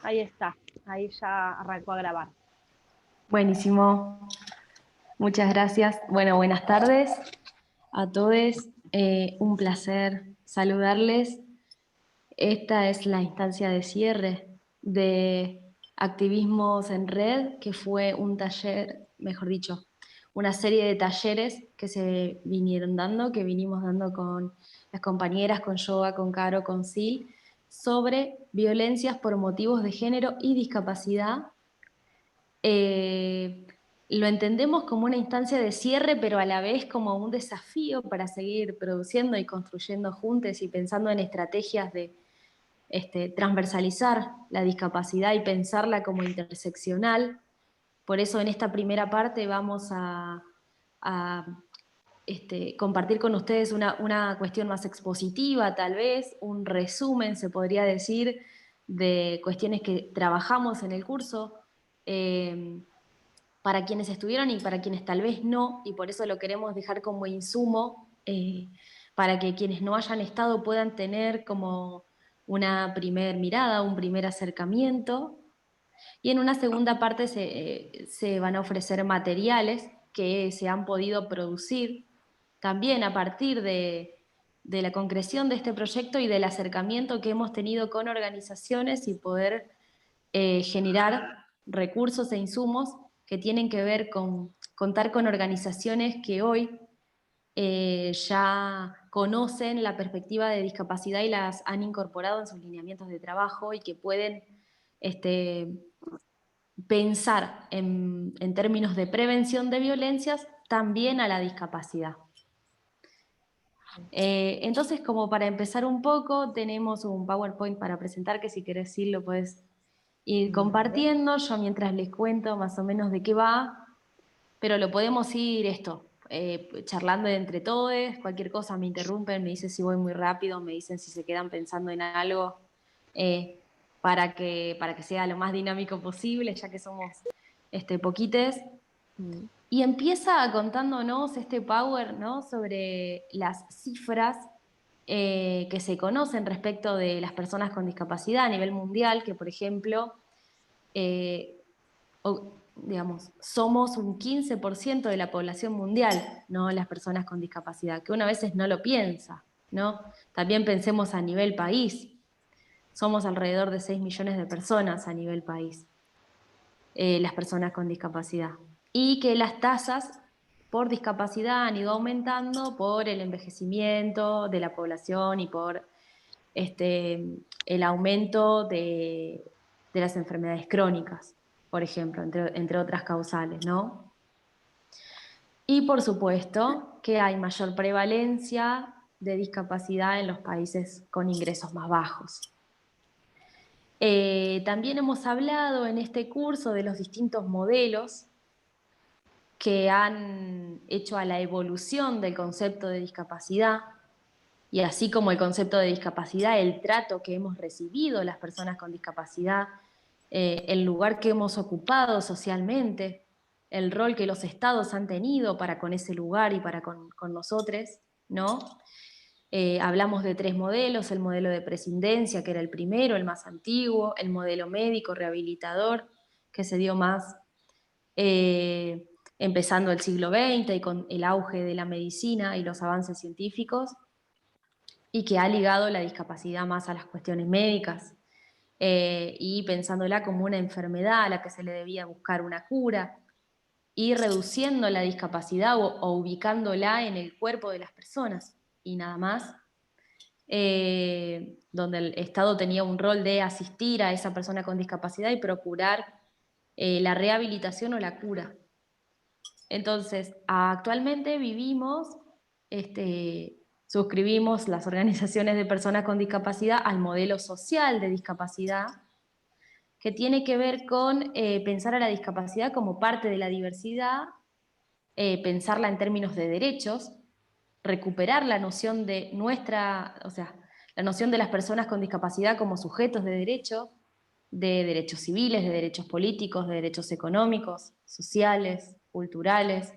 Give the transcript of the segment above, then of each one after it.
Ahí está, ahí ya arrancó a grabar. Buenísimo, muchas gracias. Bueno, buenas tardes a todos. Un placer saludarles. Esta es la instancia de cierre de Activismos en Red, que fue un taller, mejor dicho, una serie de talleres que se vinieron dando, que vinimos dando con las compañeras, con Yoga, con Caro, con Sil, sobre violencias por motivos de género y discapacidad. eh, lo entendemos como una instancia de cierre, pero a la vez como un desafío para seguir produciendo y construyendo juntos y pensando en estrategias de transversalizar la discapacidad y pensarla como interseccional. Por eso en esta primera parte vamos a compartir con ustedes una cuestión más expositiva, tal vez, un resumen, se podría decir, de cuestiones que trabajamos en el curso. Para quienes estuvieron y para quienes tal vez no, y por eso lo queremos dejar como insumo, para que quienes no hayan estado puedan tener como una primer mirada, un primer acercamiento. Y en una segunda parte se van a ofrecer materiales que se han podido producir también a partir de la concreción de este proyecto y del acercamiento que hemos tenido con organizaciones y poder generar recursos e insumos que tienen que ver con contar con organizaciones que hoy ya conocen la perspectiva de discapacidad y las han incorporado en sus lineamientos de trabajo y que pueden pensar en términos de prevención de violencias también a la discapacidad. Entonces, como para empezar un poco, tenemos un PowerPoint para presentar que si querés sí lo puedes ir compartiendo. Yo mientras les cuento más o menos de qué va, pero lo podemos ir charlando entre todos. Cualquier cosa me interrumpen, me dicen si voy muy rápido, me dicen si se quedan pensando en algo, eh, para que sea lo más dinámico posible, ya que somos poquites. Y empieza contándonos este Power, ¿no?, sobre las cifras que se conocen respecto de las personas con discapacidad a nivel mundial, que por ejemplo, eh, digamos, somos un 15% de la población mundial, ¿no?, las personas con discapacidad, que uno a veces no lo piensa, ¿no? También pensemos a nivel país, somos alrededor de 6 millones de personas a nivel país, las personas con discapacidad. Y que las tasas por discapacidad han ido aumentando por el envejecimiento de la población y por el aumento de las enfermedades crónicas, por ejemplo, entre otras causales, ¿no? Y por supuesto que hay mayor prevalencia de discapacidad en los países con ingresos más bajos. También hemos hablado en este curso de los distintos modelos que han hecho a la evolución del concepto de discapacidad, y así como el concepto de discapacidad, el trato que hemos recibido las personas con discapacidad, el lugar que hemos ocupado socialmente, el rol que los estados han tenido para con ese lugar y para con nosotros, ¿no? Hablamos de 3 modelos: el modelo de prescindencia, que era el primero, el más antiguo; el modelo médico rehabilitador, que se dio más empezando el siglo XX y con el auge de la medicina y los avances científicos, y que ha ligado la discapacidad más a las cuestiones médicas, y pensándola como una enfermedad a la que se le debía buscar una cura, y reduciendo la discapacidad o ubicándola en el cuerpo de las personas y nada más, donde el Estado tenía un rol de asistir a esa persona con discapacidad y procurar la rehabilitación o la cura. Entonces, actualmente vivimos, suscribimos las organizaciones de personas con discapacidad al modelo social de discapacidad, que tiene que ver con pensar a la discapacidad como parte de la diversidad, pensarla en términos de derechos, recuperar la noción de la noción de las personas con discapacidad como sujetos de derechos civiles, de derechos políticos, de derechos económicos, sociales, culturales.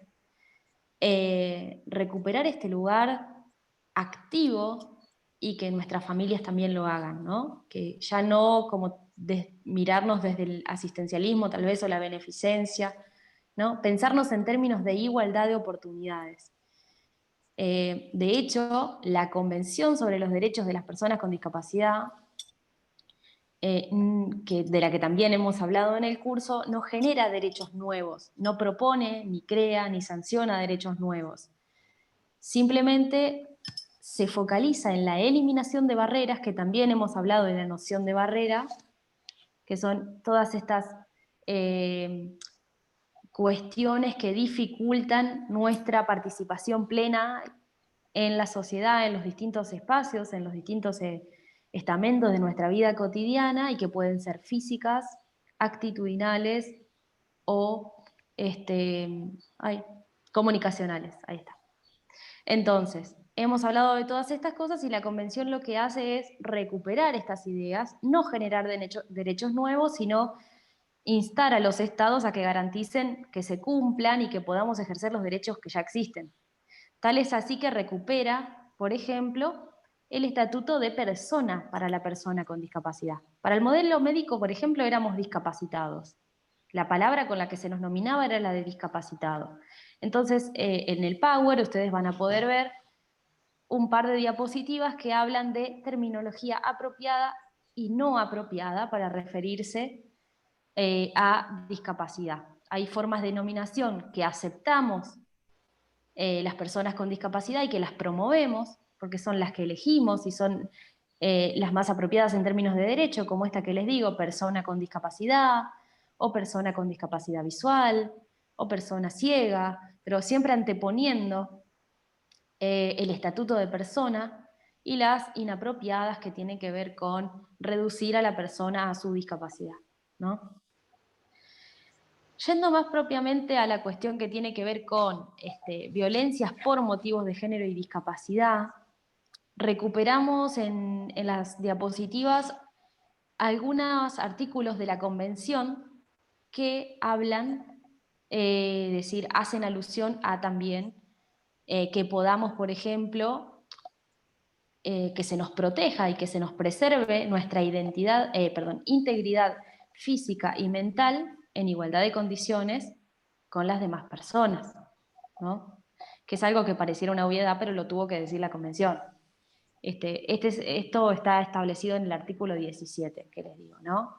Recuperar este lugar activo y que nuestras familias también lo hagan, ¿no? Que ya no como mirarnos desde el asistencialismo tal vez o la beneficencia, ¿no? Pensarnos en términos de igualdad de oportunidades. De hecho, la Convención sobre los Derechos de las Personas con Discapacidad, de la que también hemos hablado en el curso, no genera derechos nuevos, no propone, ni crea, ni sanciona derechos nuevos. Simplemente se focaliza en la eliminación de barreras, que también hemos hablado de la noción de barrera, que son todas estas cuestiones que dificultan nuestra participación plena en la sociedad, en los distintos espacios, en los distintos estamentos de nuestra vida cotidiana y que pueden ser físicas, actitudinales o comunicacionales. Ahí está. Entonces, hemos hablado de todas estas cosas y la Convención lo que hace es recuperar estas ideas, no generar derechos nuevos, sino instar a los estados a que garanticen que se cumplan y que podamos ejercer los derechos que ya existen. Tal es así que recupera, por ejemplo, el estatuto de persona para la persona con discapacidad. Para el modelo médico, por ejemplo, éramos discapacitados. La palabra con la que se nos nominaba era la de discapacitado. Entonces, en el Power ustedes van a poder ver un par de diapositivas que hablan de terminología apropiada y no apropiada para referirse a discapacidad. Hay formas de denominación que aceptamos las personas con discapacidad y que las promovemos, porque son las que elegimos y son las más apropiadas en términos de derecho, como esta que les digo, persona con discapacidad, o persona con discapacidad visual, o persona ciega, pero siempre anteponiendo el estatuto de persona y las inapropiadas que tienen que ver con reducir a la persona a su discapacidad, ¿no? Yendo más propiamente a la cuestión que tiene que ver con violencias por motivos de género y discapacidad, recuperamos en las diapositivas algunos artículos de la Convención que hablan, es decir, hacen alusión a también que podamos, por ejemplo, que se nos proteja y que se nos preserve nuestra integridad física y mental en igualdad de condiciones con las demás personas, ¿no? Que es algo que pareciera una obviedad, pero lo tuvo que decir la Convención. Esto está establecido en el artículo 17, que les digo, ¿no?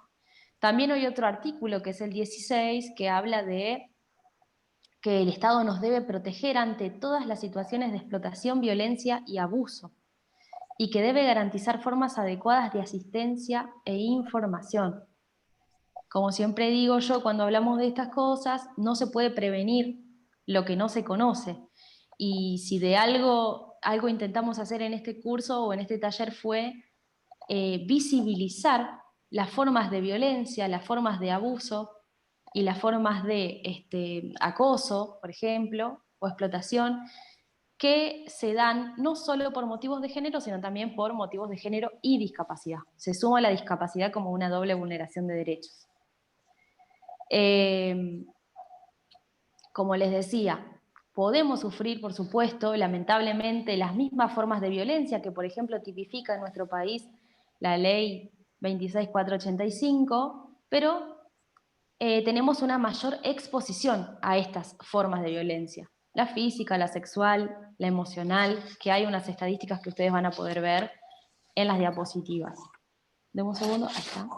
También hay otro artículo, que es el 16, que habla de que el Estado nos debe proteger ante todas las situaciones de explotación, violencia y abuso, y que debe garantizar formas adecuadas de asistencia e información. Como siempre digo yo, cuando hablamos de estas cosas, no se puede prevenir lo que no se conoce. Y si de algo intentamos hacer en este curso o en este taller fue visibilizar las formas de violencia, las formas de abuso y las formas de acoso, por ejemplo, o explotación, que se dan no solo por motivos de género, sino también por motivos de género y discapacidad. Se suma la discapacidad como una doble vulneración de derechos. Como les decía, podemos sufrir, por supuesto, lamentablemente, las mismas formas de violencia que, por ejemplo, tipifica en nuestro país la ley 26485, pero tenemos una mayor exposición a estas formas de violencia. La física, la sexual, la emocional, que hay unas estadísticas que ustedes van a poder ver en las diapositivas. Deme un segundo, ahí está.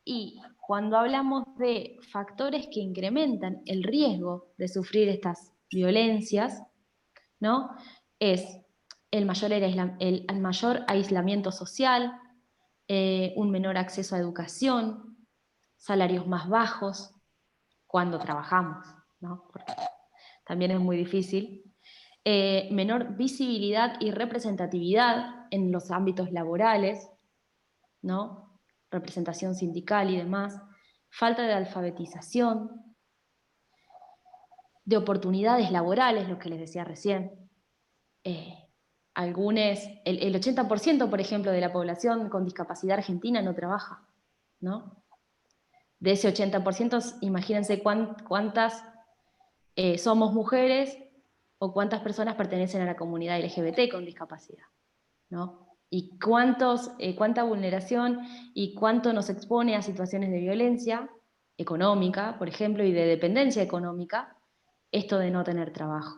Y cuando hablamos de factores que incrementan el riesgo de sufrir estas violencias, ¿no? Es el mayor aislamiento social, un menor acceso a educación, salarios más bajos cuando trabajamos, ¿no? Porque también es muy difícil, menor visibilidad y representatividad en los ámbitos laborales, ¿no? Representación sindical y demás, falta de alfabetización, de oportunidades laborales, lo que les decía recién. El 80%, por ejemplo, de la población con discapacidad argentina no trabaja, ¿no? De ese 80%, imagínense cuántas somos mujeres o cuántas personas pertenecen a la comunidad LGBT con discapacidad, ¿no? y cuánta vulneración y cuánto nos expone a situaciones de violencia económica, por ejemplo, y de dependencia económica, esto de no tener trabajo.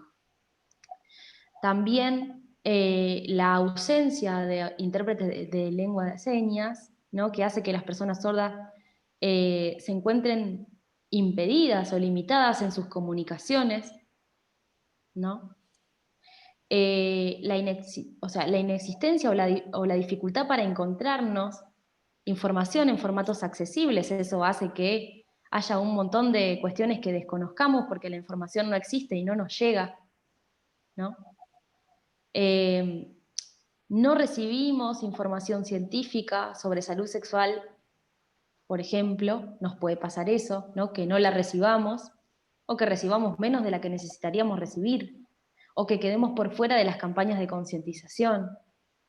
También la ausencia de intérpretes de lengua de señas, ¿no?, que hace que las personas sordas se encuentren impedidas o limitadas en sus comunicaciones, ¿no? La inexistencia o la dificultad para encontrarnos información en formatos accesibles, eso hace que haya un montón de cuestiones que desconozcamos porque la información no existe y no nos llega, ¿no? No recibimos información científica sobre salud sexual, por ejemplo, nos puede pasar eso, ¿no?, que no la recibamos, o que recibamos menos de la que necesitaríamos recibir, o que quedemos por fuera de las campañas de concientización,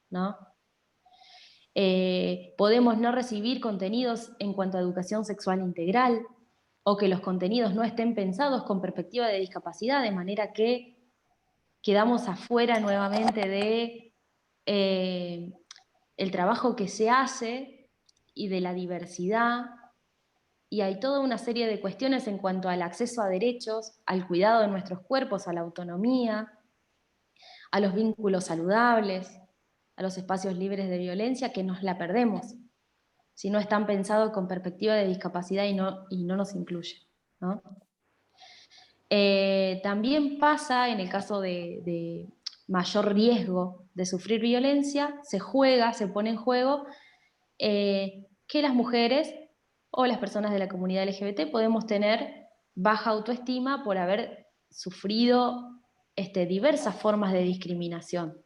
¿no? Podemos no recibir contenidos en cuanto a educación sexual integral, o que los contenidos no estén pensados con perspectiva de discapacidad, de manera que quedamos afuera nuevamente de el trabajo que se hace y de la diversidad, y hay toda una serie de cuestiones en cuanto al acceso a derechos, al cuidado de nuestros cuerpos, a la autonomía, a los vínculos saludables, a los espacios libres de violencia, que nos la perdemos si no están pensados con perspectiva de discapacidad y no nos incluye, ¿no? También pasa, en el caso de mayor riesgo de sufrir violencia, se pone en juego que las mujeres o las personas de la comunidad LGBT podemos tener baja autoestima por haber sufrido diversas formas de discriminación.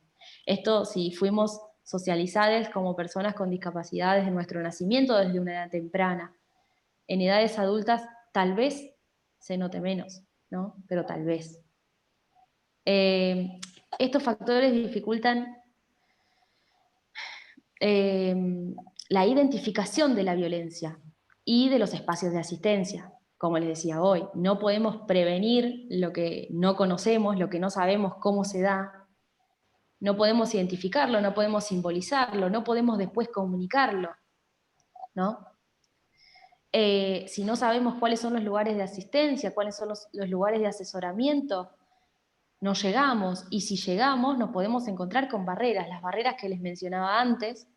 Esto si fuimos socializadas como personas con discapacidad desde nuestro nacimiento, desde una edad temprana. En edades adultas tal vez se note menos, ¿no? Pero tal vez. Estos factores dificultan la identificación de la violencia y de los espacios de asistencia. Como les decía hoy, no podemos prevenir lo que no conocemos, lo que no sabemos cómo se da, no podemos identificarlo, no podemos simbolizarlo, no podemos después comunicarlo, ¿no? Si no sabemos cuáles son los lugares de asistencia, cuáles son los lugares de asesoramiento, no llegamos, y si llegamos nos podemos encontrar con barreras, las barreras que les mencionaba antes,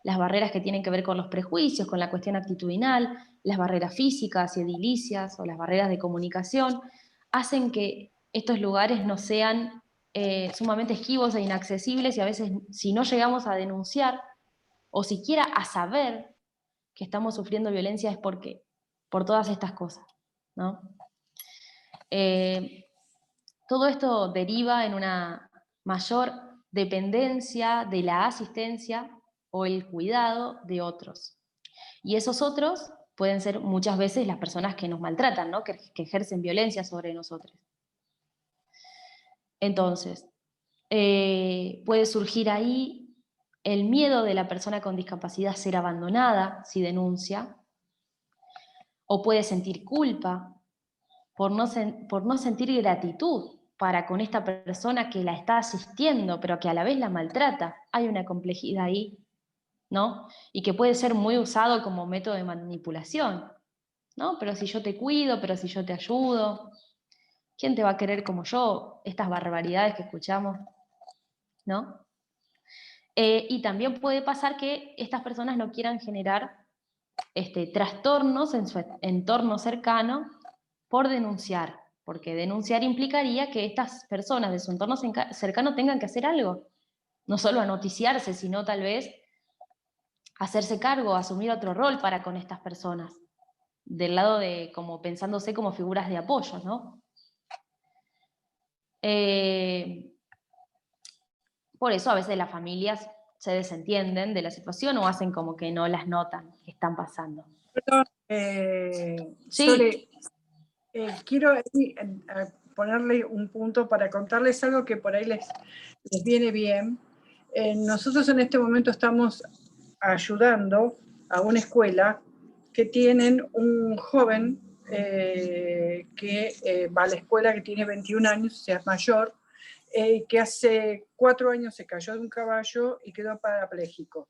las barreras que tienen que ver con los prejuicios, con la cuestión actitudinal, las barreras físicas y edilicias o las barreras de comunicación, hacen que estos lugares no sean sumamente esquivos e inaccesibles, y a veces si no llegamos a denunciar o siquiera a saber que estamos sufriendo violencia es por todas estas cosas, ¿no? Todo esto deriva en una mayor dependencia de la asistencia o el cuidado de otros. Y esos otros pueden ser muchas veces las personas que nos maltratan, ¿no?, que ejercen violencia sobre nosotros. Entonces, puede surgir ahí el miedo de la persona con discapacidad a ser abandonada si denuncia, o puede sentir culpa por no sentir gratitud para con esta persona que la está asistiendo, pero que a la vez la maltrata. Hay una complejidad ahí, ¿no? Y que puede ser muy usado como método de manipulación, ¿no? Pero si yo te cuido, pero si yo te ayudo, ¿quién te va a querer como yo? Estas barbaridades que escuchamos, ¿no? Y también puede pasar que estas personas no quieran generar trastornos en su entorno cercano por denunciar, porque denunciar implicaría que estas personas de su entorno cercano tengan que hacer algo, no solo a noticiarse, sino tal vez hacerse cargo, asumir otro rol para con estas personas, del lado de como pensándose como figuras de apoyo, ¿no? Por eso a veces las familias se desentienden de la situación o hacen como que no las notan que están pasando. Perdón, Sí. Sole, quiero ponerle un punto para contarles algo que por ahí les viene bien. Nosotros en este momento estamos ayudando a una escuela que tienen un joven que va a la escuela, que tiene 21 años, o sea, es mayor, que hace 4 años se cayó de un caballo y quedó parapléjico.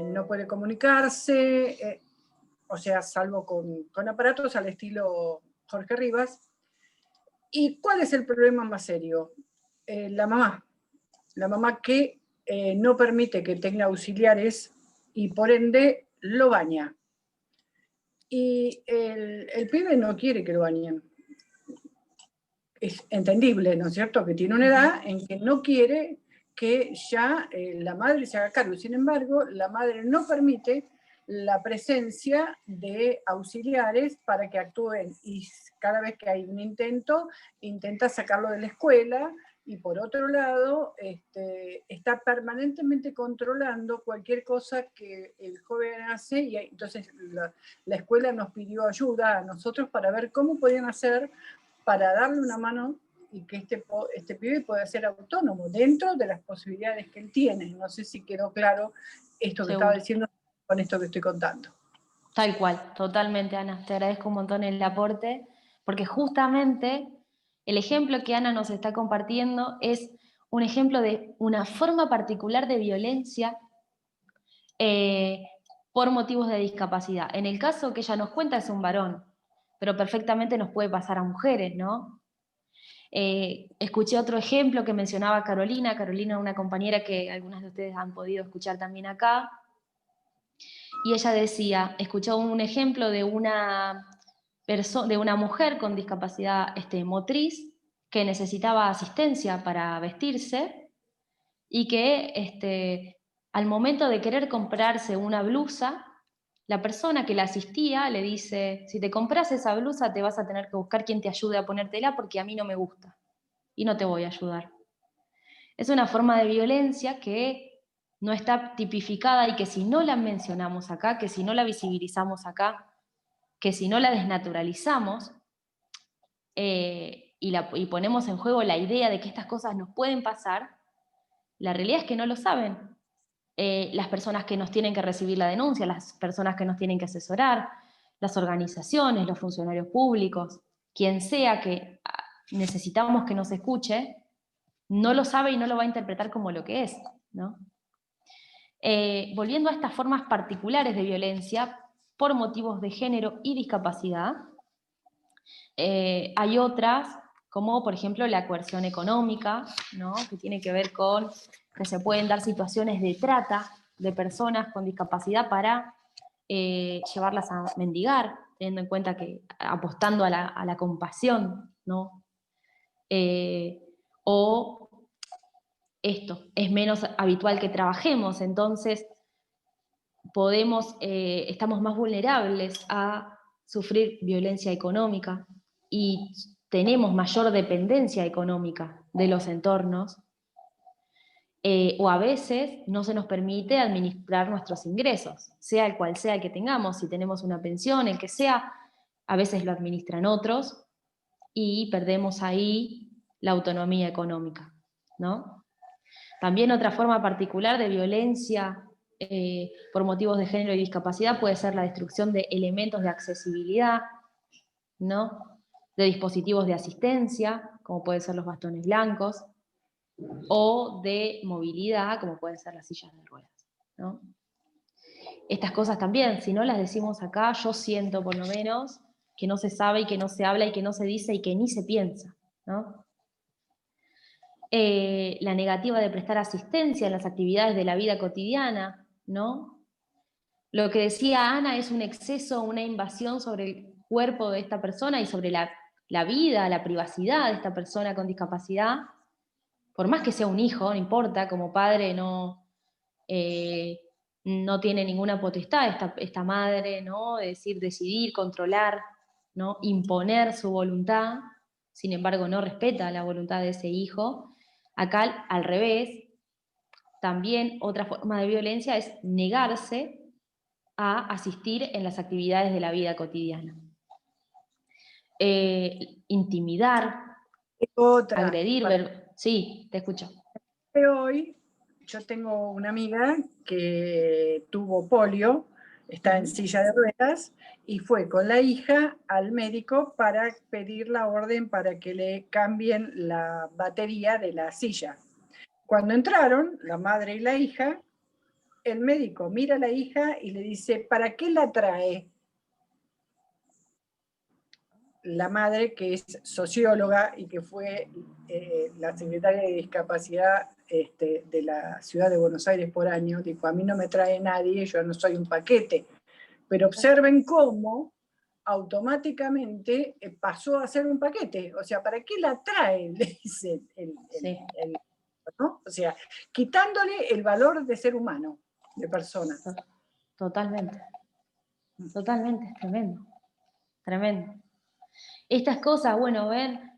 No puede comunicarse, o sea, salvo con aparatos al estilo Jorge Rivas. ¿Y cuál es el problema más serio? La mamá que no permite que tenga auxiliares y por ende lo baña. Y el pibe no quiere que lo bañen. Es entendible, ¿no es cierto?, que tiene una edad en que no quiere que ya la madre se haga cargo. Sin embargo, la madre no permite la presencia de auxiliares para que actúen, y cada vez que hay un intento, intenta sacarlo de la escuela, y por otro lado, está permanentemente controlando cualquier cosa que el joven hace, y entonces la escuela nos pidió ayuda a nosotros para ver cómo podían hacer para darle una mano y que este pibe pueda ser autónomo dentro de las posibilidades que él tiene. No sé si quedó claro esto que estaba diciendo con esto que estoy contando. Tal cual, totalmente, Ana. Te agradezco un montón el aporte, porque justamente el ejemplo que Ana nos está compartiendo es un ejemplo de una forma particular de violencia por motivos de discapacidad. En el caso que ella nos cuenta es un varón, pero perfectamente nos puede pasar a mujeres, ¿no? Escuché otro ejemplo que mencionaba Carolina, una compañera que algunas de ustedes han podido escuchar también acá, y ella decía, escuchó un ejemplo de una mujer con discapacidad motriz que necesitaba asistencia para vestirse y que al momento de querer comprarse una blusa, la persona que la asistía le dice, si te compras esa blusa te vas a tener que buscar quien te ayude a ponértela porque a mí no me gusta y no te voy a ayudar. Es una forma de violencia que no está tipificada y que si no la mencionamos acá, que si no la visibilizamos acá, que si no la desnaturalizamos y ponemos en juego la idea de que estas cosas nos pueden pasar, la realidad es que no lo saben. Las personas que nos tienen que recibir la denuncia, las personas que nos tienen que asesorar, las organizaciones, los funcionarios públicos, quien sea que necesitamos que nos escuche, no lo sabe y no lo va a interpretar como lo que es, ¿no? Volviendo a estas formas particulares de violencia por motivos de género y discapacidad, hay otras, como por ejemplo la coerción económica, ¿no?, que tiene que ver con que se pueden dar situaciones de trata de personas con discapacidad para llevarlas a mendigar, teniendo en cuenta que apostando a la compasión, ¿no? O esto, es menos habitual que trabajemos, entonces estamos más vulnerables a sufrir violencia económica y tenemos mayor dependencia económica de los entornos, o a veces no se nos permite administrar nuestros ingresos, sea el cual sea el que tengamos, si tenemos una pensión, el que sea, a veces lo administran otros y perdemos ahí la autonomía económica, ¿no? También otra forma particular de violencia por motivos de género y discapacidad puede ser la destrucción de elementos de accesibilidad, ¿no?, de dispositivos de asistencia, como pueden ser los bastones blancos, o de movilidad, como pueden ser las sillas de ruedas, ¿no? Estas cosas también, si no las decimos acá, yo siento por lo menos que no se sabe y que no se habla y que no se dice y que ni se piensa, ¿no? La negativa de prestar asistencia en las actividades de la vida cotidiana, ¿no? Lo que decía Ana es un exceso, una invasión sobre el cuerpo de esta persona y sobre la vida, la privacidad de esta persona con discapacidad, por más que sea un hijo, no importa, como padre no tiene ninguna potestad esta madre, ¿no?, de decidir, controlar, ¿no?, imponer su voluntad, sin embargo no respeta la voluntad de ese hijo. Acá, al revés, también otra forma de violencia es negarse a asistir en las actividades de la vida cotidiana. Intimidar, agredir, sí, te escucho. Hoy yo tengo una amiga que tuvo polio está en silla de ruedas, y fue con la hija al médico para pedir la orden para que le cambien la batería de la silla. Cuando entraron, la madre y la hija, el médico mira a la hija y le dice, ¿para qué la trae? La madre, que es socióloga y que fue la secretaria de discapacidad de la ciudad de Buenos Aires por año, dijo, a mí no me trae nadie, yo no soy un paquete. Pero observen cómo automáticamente pasó a ser un paquete. O sea, ¿para qué la trae? Le dice Sí. ¿no? O sea, quitándole el valor de ser humano, de persona. Totalmente. Totalmente, es tremendo. Tremendo. Estas cosas, bueno, ven,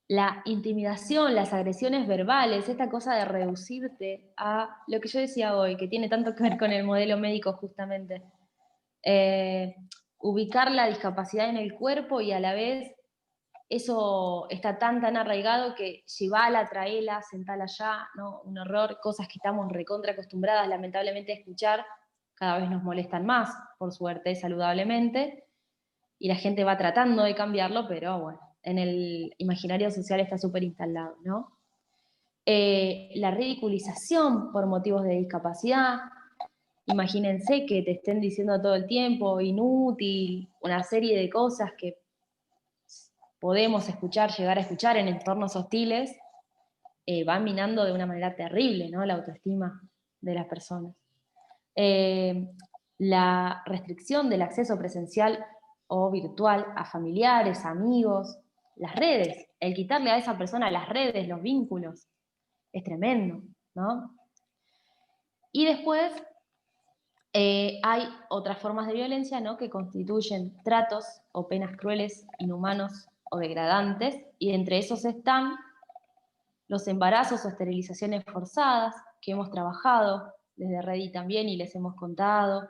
la intimidación, las agresiones verbales, esta cosa de reducirte a lo que yo decía hoy, que tiene tanto que ver con el modelo médico justamente. Ubicar la discapacidad en el cuerpo y a la vez eso está tan arraigado que llevala, traela, sentala allá, ¿no? Un horror, cosas que estamos recontra acostumbradas lamentablemente a escuchar, cada vez nos molestan más, por suerte, saludablemente, y la gente va tratando de cambiarlo, pero bueno, en el imaginario social está súper instalado, ¿no? La ridiculización por motivos de discapacidad. Imagínense que te estén diciendo todo el tiempo inútil, una serie de cosas que podemos escuchar, llegar a escuchar en entornos hostiles, va minando de una manera terrible, ¿no? La autoestima de las personas. La restricción del acceso presencial o virtual a familiares, amigos, las redes, el quitarle a esa persona las redes, los vínculos, es tremendo, ¿no? Y después hay otras formas de violencia, ¿no? Que constituyen tratos o penas crueles, inhumanos o degradantes, y entre esos están los embarazos o esterilizaciones forzadas, que hemos trabajado desde Redi también y les hemos contado,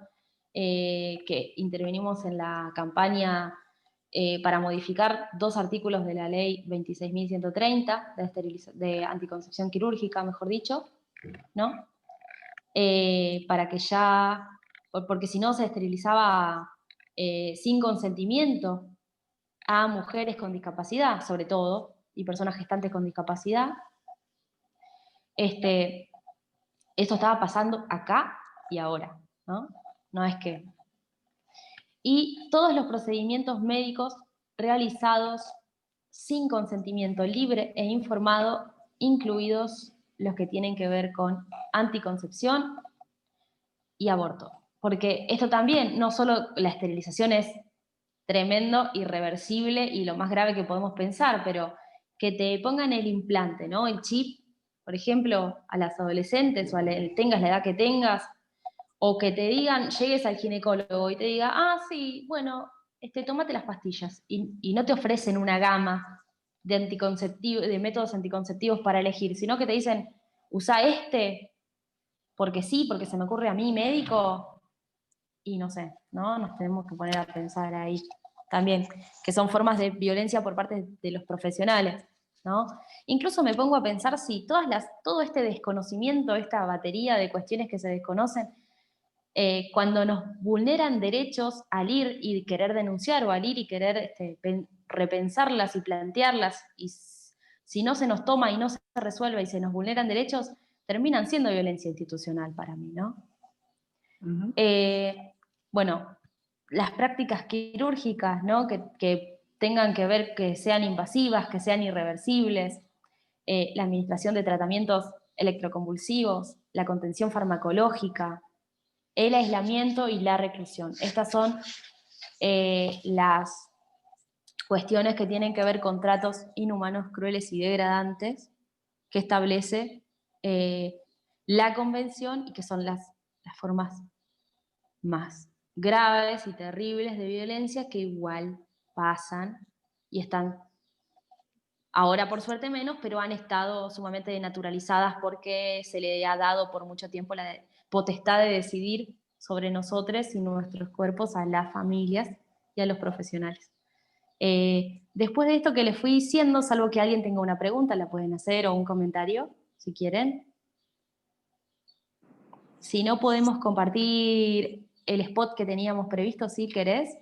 que intervenimos en la campaña para modificar 2 artículos de la ley 26.130 de anticoncepción quirúrgica, mejor dicho, ¿no? Para que ya, porque si no se esterilizaba sin consentimiento a mujeres con discapacidad, sobre todo, y personas gestantes con discapacidad. Esto estaba pasando acá y ahora, ¿no? No es que... Y todos los procedimientos médicos realizados sin consentimiento libre e informado, incluidos los que tienen que ver con anticoncepción y aborto. Porque esto también, no solo la esterilización es tremendo, irreversible y lo más grave que podemos pensar, pero que te pongan el implante, ¿no? El chip, por ejemplo, a las adolescentes o tengas la edad que tengas, o que te digan, llegues al ginecólogo y te diga, ah, sí, bueno, tómate las pastillas, y no te ofrecen una gama de métodos anticonceptivos para elegir, sino que te dicen, usa porque sí, porque se me ocurre a mí, médico, y no sé, ¿no? Nos tenemos que poner a pensar ahí también, que son formas de violencia por parte de los profesionales, ¿no? Incluso me pongo a pensar si todo este desconocimiento, esta batería de cuestiones que se desconocen, cuando nos vulneran derechos al ir y querer denunciar o al ir y querer repensarlas y plantearlas, y si no se nos toma y no se resuelve y se nos vulneran derechos, terminan siendo violencia institucional para mí, ¿no? Uh-huh. Bueno, las prácticas quirúrgicas, ¿no? Que tengan que ver, que sean invasivas, que sean irreversibles, la administración de tratamientos electroconvulsivos, la contención farmacológica, el aislamiento y la reclusión. Estas son las cuestiones que tienen que ver con tratos inhumanos, crueles y degradantes que establece la Convención y que son las formas más graves y terribles de violencia que igual pasan y están ahora por suerte menos, pero han estado sumamente denaturalizadas porque se le ha dado por mucho tiempo la potestad de decidir sobre nosotros y nuestros cuerpos a las familias y a los profesionales. Después de esto que les fui diciendo, salvo que alguien tenga una pregunta, la pueden hacer o un comentario, si quieren. Si no, podemos compartir el spot que teníamos previsto, si querés.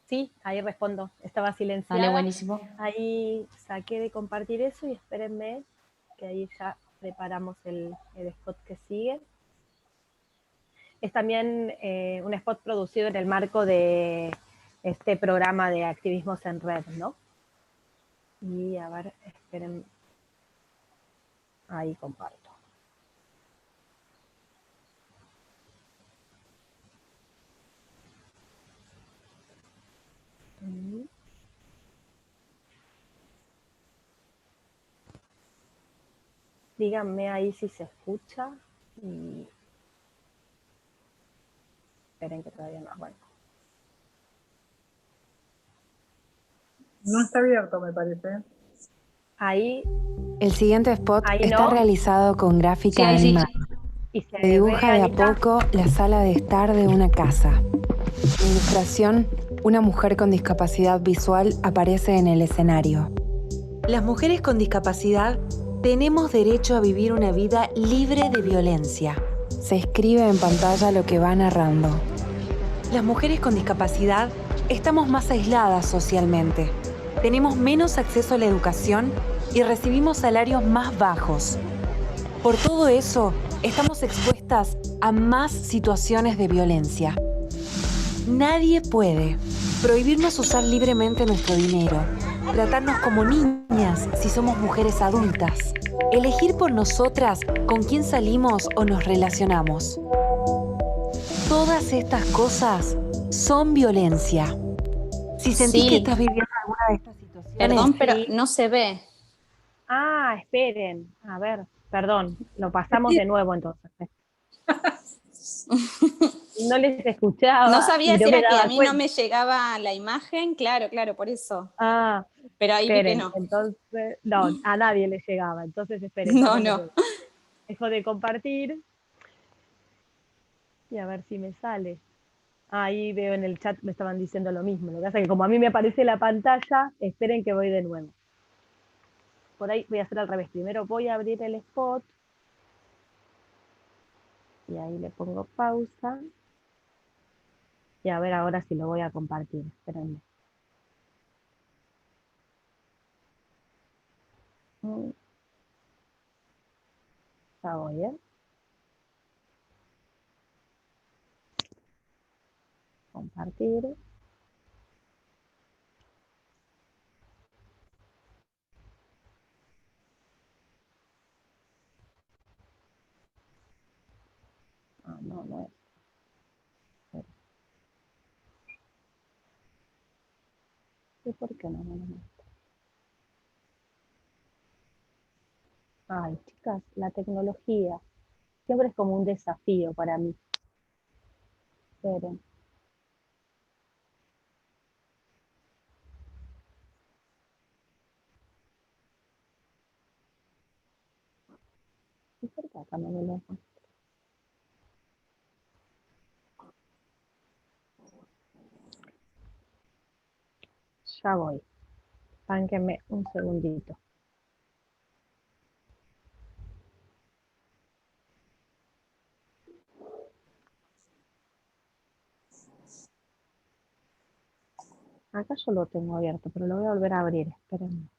Sí, ahí respondo. Estaba silenciada. Vale, buenísimo. Ahí saqué de compartir eso y espérenme que ahí ya preparamos el spot que sigue. Es también un spot producido en el marco de este programa de activismos en red, ¿no? Y a ver, esperen. Ahí comparto. Díganme ahí si se escucha. Y esperen que todavía no arranco. No está abierto, me parece. Ahí. El siguiente spot Ahí está no. realizado con gráfica Sí, animada. Y se Se dibuja ve, de a Anita. poco la sala de estar de una casa. La ilustración, una mujer con discapacidad visual aparece en el escenario. Las mujeres con discapacidad tenemos derecho a vivir una vida libre de violencia. Se escribe en pantalla lo que va narrando. Las mujeres con discapacidad estamos más aisladas socialmente. Tenemos menos acceso a la educación y recibimos salarios más bajos. Por todo eso, estamos expuestas a más situaciones de violencia. Nadie puede prohibirnos usar libremente nuestro dinero, tratarnos como niñas si somos mujeres adultas, elegir por nosotras con quién salimos o nos relacionamos. Todas estas cosas son violencia. Si sentís Sí. que estás viviendo alguna de estas situaciones... Perdón, pero Sí. no se ve. Ah, esperen. A ver, perdón. Lo pasamos de nuevo entonces. No les escuchaba. No sabía y si no me era que daba a mí cuenta. no me llegaba la imagen. Claro, por eso. Ah, Pero ahí vi que esperen. no. Entonces, no, a nadie le llegaba. Entonces, esperen. No, vamos de no. nuevo. Dejo de compartir. Y a ver si me sale. Ahí veo en el chat, me estaban diciendo lo mismo. Lo que pasa es que como a mí me aparece la pantalla, esperen que voy de nuevo. Por ahí voy a hacer al revés. Primero voy a abrir el spot. Y ahí le pongo pausa. Y a ver ahora si lo voy a compartir. Espérenme. Ya voy, ¿eh? Compartir. Ah, no, no es. Espera. ¿Y por qué no me lo muestra? Ay, chicas, la tecnología siempre es como un desafío para mí. Esperen. ¿Y por qué acá no me lo muestra? Ya voy. Pánquenme un segundito. Acá yo lo tengo abierto, pero lo voy a volver a abrir. Espérenme.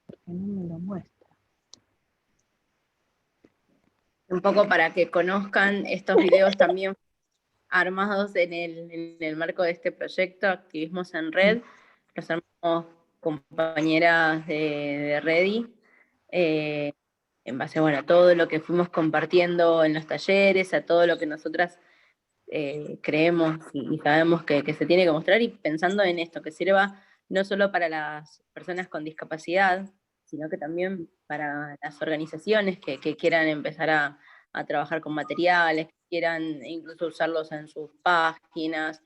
Porque no me lo muestra. Un poco para que conozcan estos videos también armados en el marco de este proyecto, Activismos en Red. Los armamos compañeras de Ready, en base bueno, a todo lo que fuimos compartiendo en los talleres, a todo lo que nosotras creemos y sabemos que se tiene que mostrar, y pensando en esto, que sirva no solo para las personas con discapacidad, sino que también para las organizaciones que quieran empezar a trabajar con materiales, que quieran incluso usarlos en sus páginas,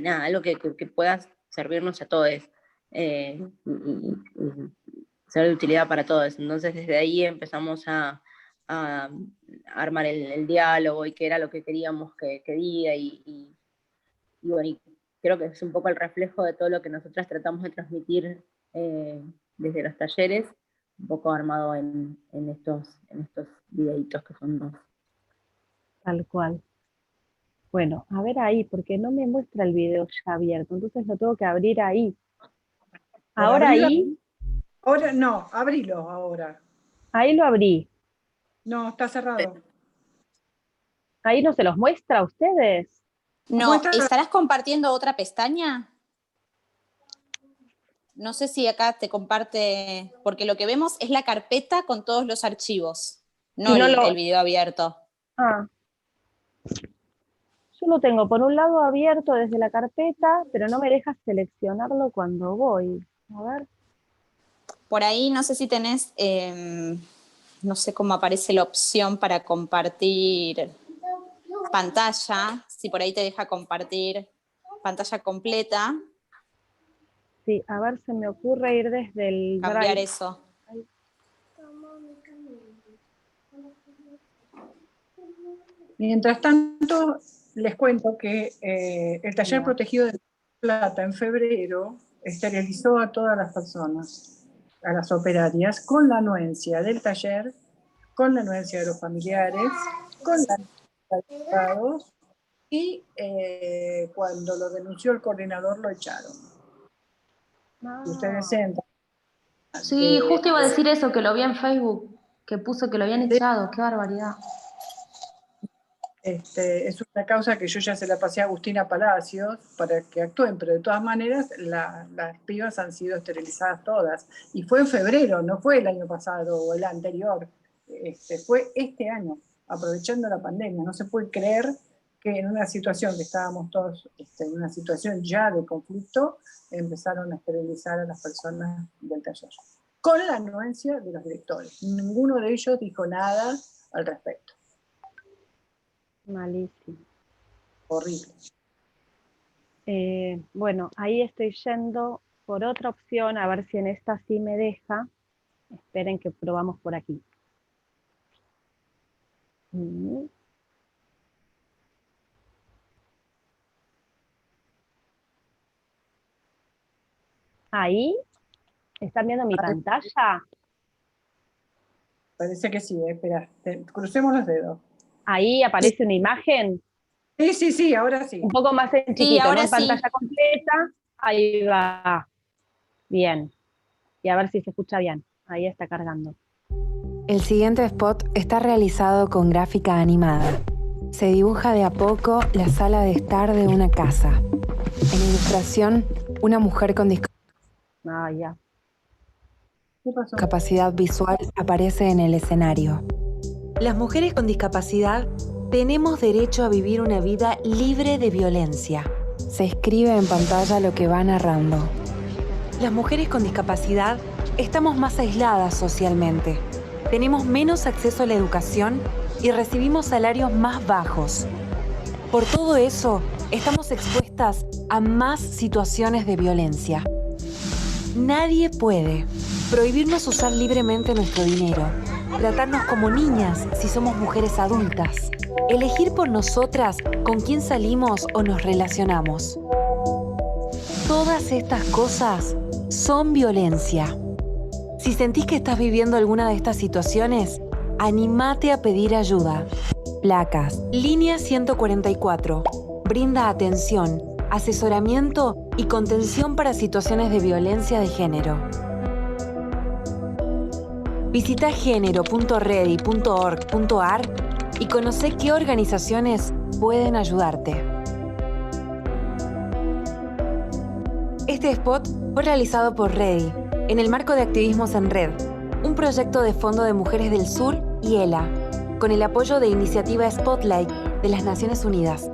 nada, algo que pueda servirnos a todos, y ser de utilidad para todos. Entonces desde ahí empezamos a armar el diálogo y qué era lo que queríamos que diga, y bueno, y creo que es un poco el reflejo de todo lo que nosotras tratamos de transmitir desde los talleres, un poco armado en estos videitos que son dos. tal cual. Bueno, a ver ahí, porque no me muestra el video ya abierto, entonces lo tengo que abrir ahí. Por Ahora abrirlo, ahí, ahora no, abrilo ahora. ahí lo abrí. No, está cerrado. Ahí no se los muestra a ustedes. No, Muestra, ¿estarás compartiendo otra pestaña? No sé si acá te comparte, porque lo que vemos es la carpeta con todos los archivos, no Y no el lo. video abierto. Ah, yo lo tengo por un lado abierto desde la carpeta, pero no me deja seleccionarlo cuando voy. A ver. Por ahí no sé si tenés, no sé cómo aparece la opción para compartir pantalla, si por ahí te deja compartir pantalla completa, Sí, a ver, se me ocurre ir desde el cambiar Drive. eso. mientras tanto, les cuento que el taller Ya. protegido de Plata en febrero esterilizó a todas las personas, a las operarias, con la anuencia del taller, con la anuencia de los familiares, con la anuencia de los diputados, y cuando lo denunció el coordinador lo echaron. Ah, Y ustedes entran. Sí, justo iba a decir eso, que lo vi en Facebook, que puso que lo habían echado, qué barbaridad. Es una causa que yo ya se la pasé a Agustina Palacios para que actúen, pero de todas maneras las pibas han sido esterilizadas todas. Y fue en febrero, no fue el año pasado o el anterior, fue este año, aprovechando la pandemia. No se puede creer que en una situación que estábamos todos, en una situación ya de conflicto, empezaron a esterilizar a las personas del taller. Con la anuencia de los directores. Ninguno de ellos dijo nada al respecto. malísimo. Horrible. Bueno, ahí estoy yendo por otra opción, a ver si en esta sí me deja. Esperen que probamos por aquí. Mm. Ahí, ¿están viendo mi pantalla? Parece que sí, espera, crucemos los dedos. Ahí aparece una imagen, Sí, sí, sí, ahora sí. un poco más en Sí, chiquito, no ahora en sí. pantalla completa. Ahí va. Bien. Y a ver si se escucha bien. Ahí está cargando. El siguiente spot está realizado con gráfica animada. Se dibuja de a poco la sala de estar de una casa. En ilustración, una mujer con Ah, ya. ¿Qué pasó? discapacidad visual aparece en el escenario. Las mujeres con discapacidad tenemos derecho a vivir una vida libre de violencia. Se escribe en pantalla lo que va narrando. Las mujeres con discapacidad estamos más aisladas socialmente. Tenemos menos acceso a la educación y recibimos salarios más bajos. Por todo eso, estamos expuestas a más situaciones de violencia. Nadie puede prohibirnos usar libremente nuestro dinero, tratarnos como niñas si somos mujeres adultas, elegir por nosotras con quién salimos o nos relacionamos. Todas estas cosas son violencia. Si sentís que estás viviendo alguna de estas situaciones, anímate a pedir ayuda. Placas. Línea 144. Brinda atención, asesoramiento y contención para situaciones de violencia de género. Visita género.ready.org.ar y conoce qué organizaciones pueden ayudarte. Este spot fue realizado por Ready, en el marco de Activismos en Red, un proyecto de Fondo de Mujeres del Sur y ELA, con el apoyo de Iniciativa Spotlight de las Naciones Unidas.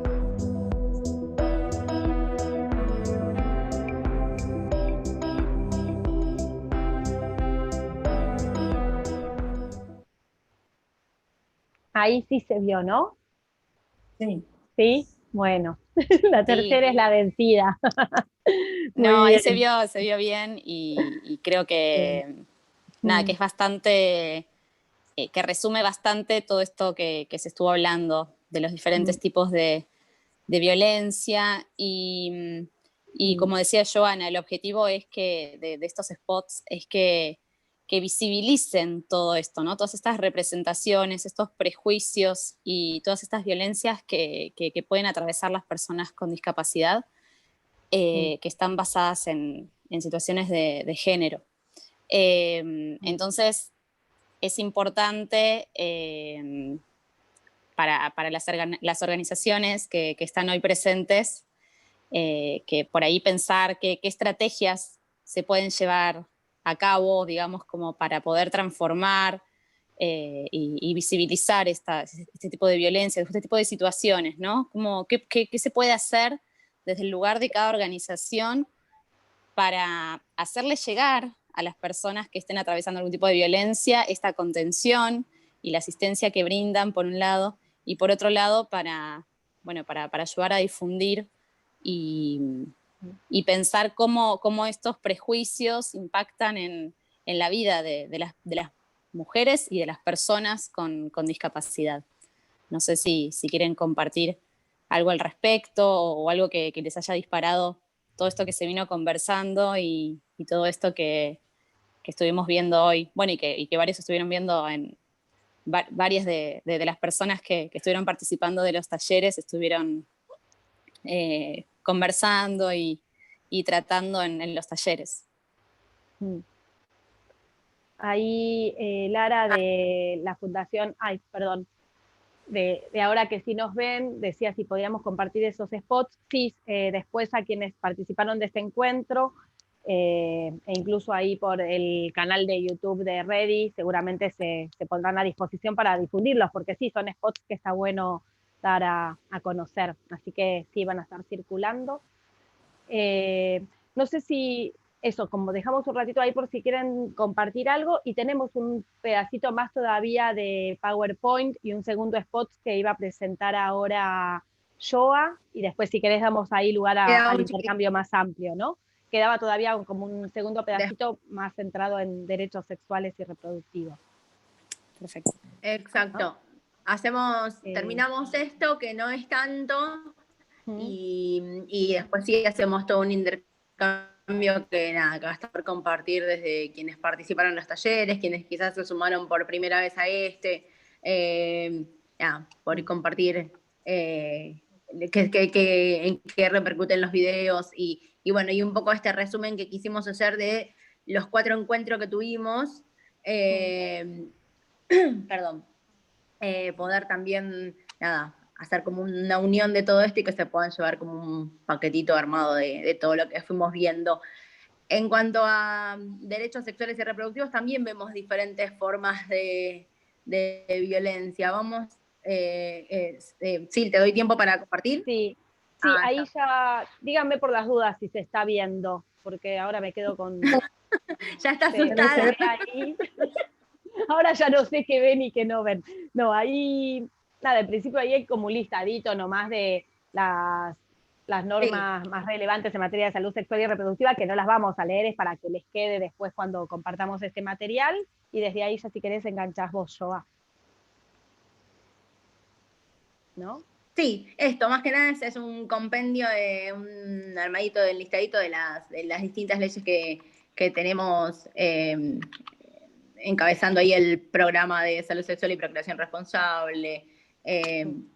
Ahí sí se vio, ¿no? Sí. Sí. Bueno, la tercera Sí. es la vencida. Muy No, ahí bien. se vio bien y creo que, nada, que Mm. es bastante, que resume bastante todo esto que se estuvo hablando de los diferentes tipos de violencia y como decía Joana, el objetivo es que de estos spots es que que visibilicen todo esto, ¿no? Todas estas representaciones, estos prejuicios y todas estas violencias que pueden atravesar las personas con discapacidad, que están basadas en situaciones de género. Entonces, es importante para las organizaciones que están hoy presentes, que por ahí pensar qué estrategias se pueden llevar a cabo, digamos, como para poder transformar y visibilizar este tipo de violencia, este tipo de situaciones, ¿no? Como, ¿qué se puede hacer desde el lugar de cada organización para hacerle llegar a las personas que estén atravesando algún tipo de violencia esta contención y la asistencia que brindan, por un lado, y por otro lado, para ayudar a difundir y pensar cómo estos prejuicios impactan en la vida de las mujeres y de las personas con discapacidad. No sé si quieren compartir algo al respecto o algo que les haya disparado todo esto que se vino conversando y todo esto que estuvimos viendo hoy. Bueno, y que varios estuvieron viendo varias de las personas que estuvieron participando de los talleres, estuvieron conversando y tratando en los talleres. Ahí, Lara, de la Fundación, de Ahora que sí nos ven, decía si podíamos compartir esos spots. Sí, después a quienes participaron de este encuentro, e incluso ahí por el canal de YouTube de Ready, seguramente se pondrán a disposición para difundirlos, porque sí, son spots que está bueno dar a conocer, así que sí, van a estar circulando. No sé si eso, como dejamos un ratito ahí por si quieren compartir algo, y tenemos un pedacito más todavía de PowerPoint y un segundo spot que iba a presentar ahora Joa, y después si querés damos ahí lugar al intercambio más amplio, ¿no? Quedaba todavía como un segundo pedacito más centrado en derechos sexuales y reproductivos. Perfecto. Exacto. Terminamos esto, que no es tanto, y después sí hacemos todo un intercambio que nada, que va a estar por compartir desde quienes participaron en los talleres, quienes quizás se sumaron por primera vez a por compartir en qué repercuten los videos y bueno, y un poco este resumen que quisimos hacer de los 4 encuentros que tuvimos, perdón, poder también, hacer como una unión de todo esto y que se puedan llevar como un paquetito armado de todo lo que fuimos viendo. En cuanto a derechos sexuales y reproductivos, también vemos diferentes formas de violencia. Vamos, sí, ¿te doy tiempo para compartir? Sí, ahí ya, díganme por las dudas si se está viendo, porque ahora me quedo con... Ya está asustada. Ahora ya no sé qué ven y qué no ven. No, ahí, nada, en principio ahí hay como un listadito nomás de las normas más relevantes en materia de salud sexual y reproductiva, que no las vamos a leer, es para que les quede después cuando compartamos este material, y desde ahí ya si querés enganchás vos, Joa. ¿No? Sí, esto más que nada es un compendio, un armadito del listadito de las distintas leyes que tenemos encabezando ahí el programa de salud sexual y procreación responsable.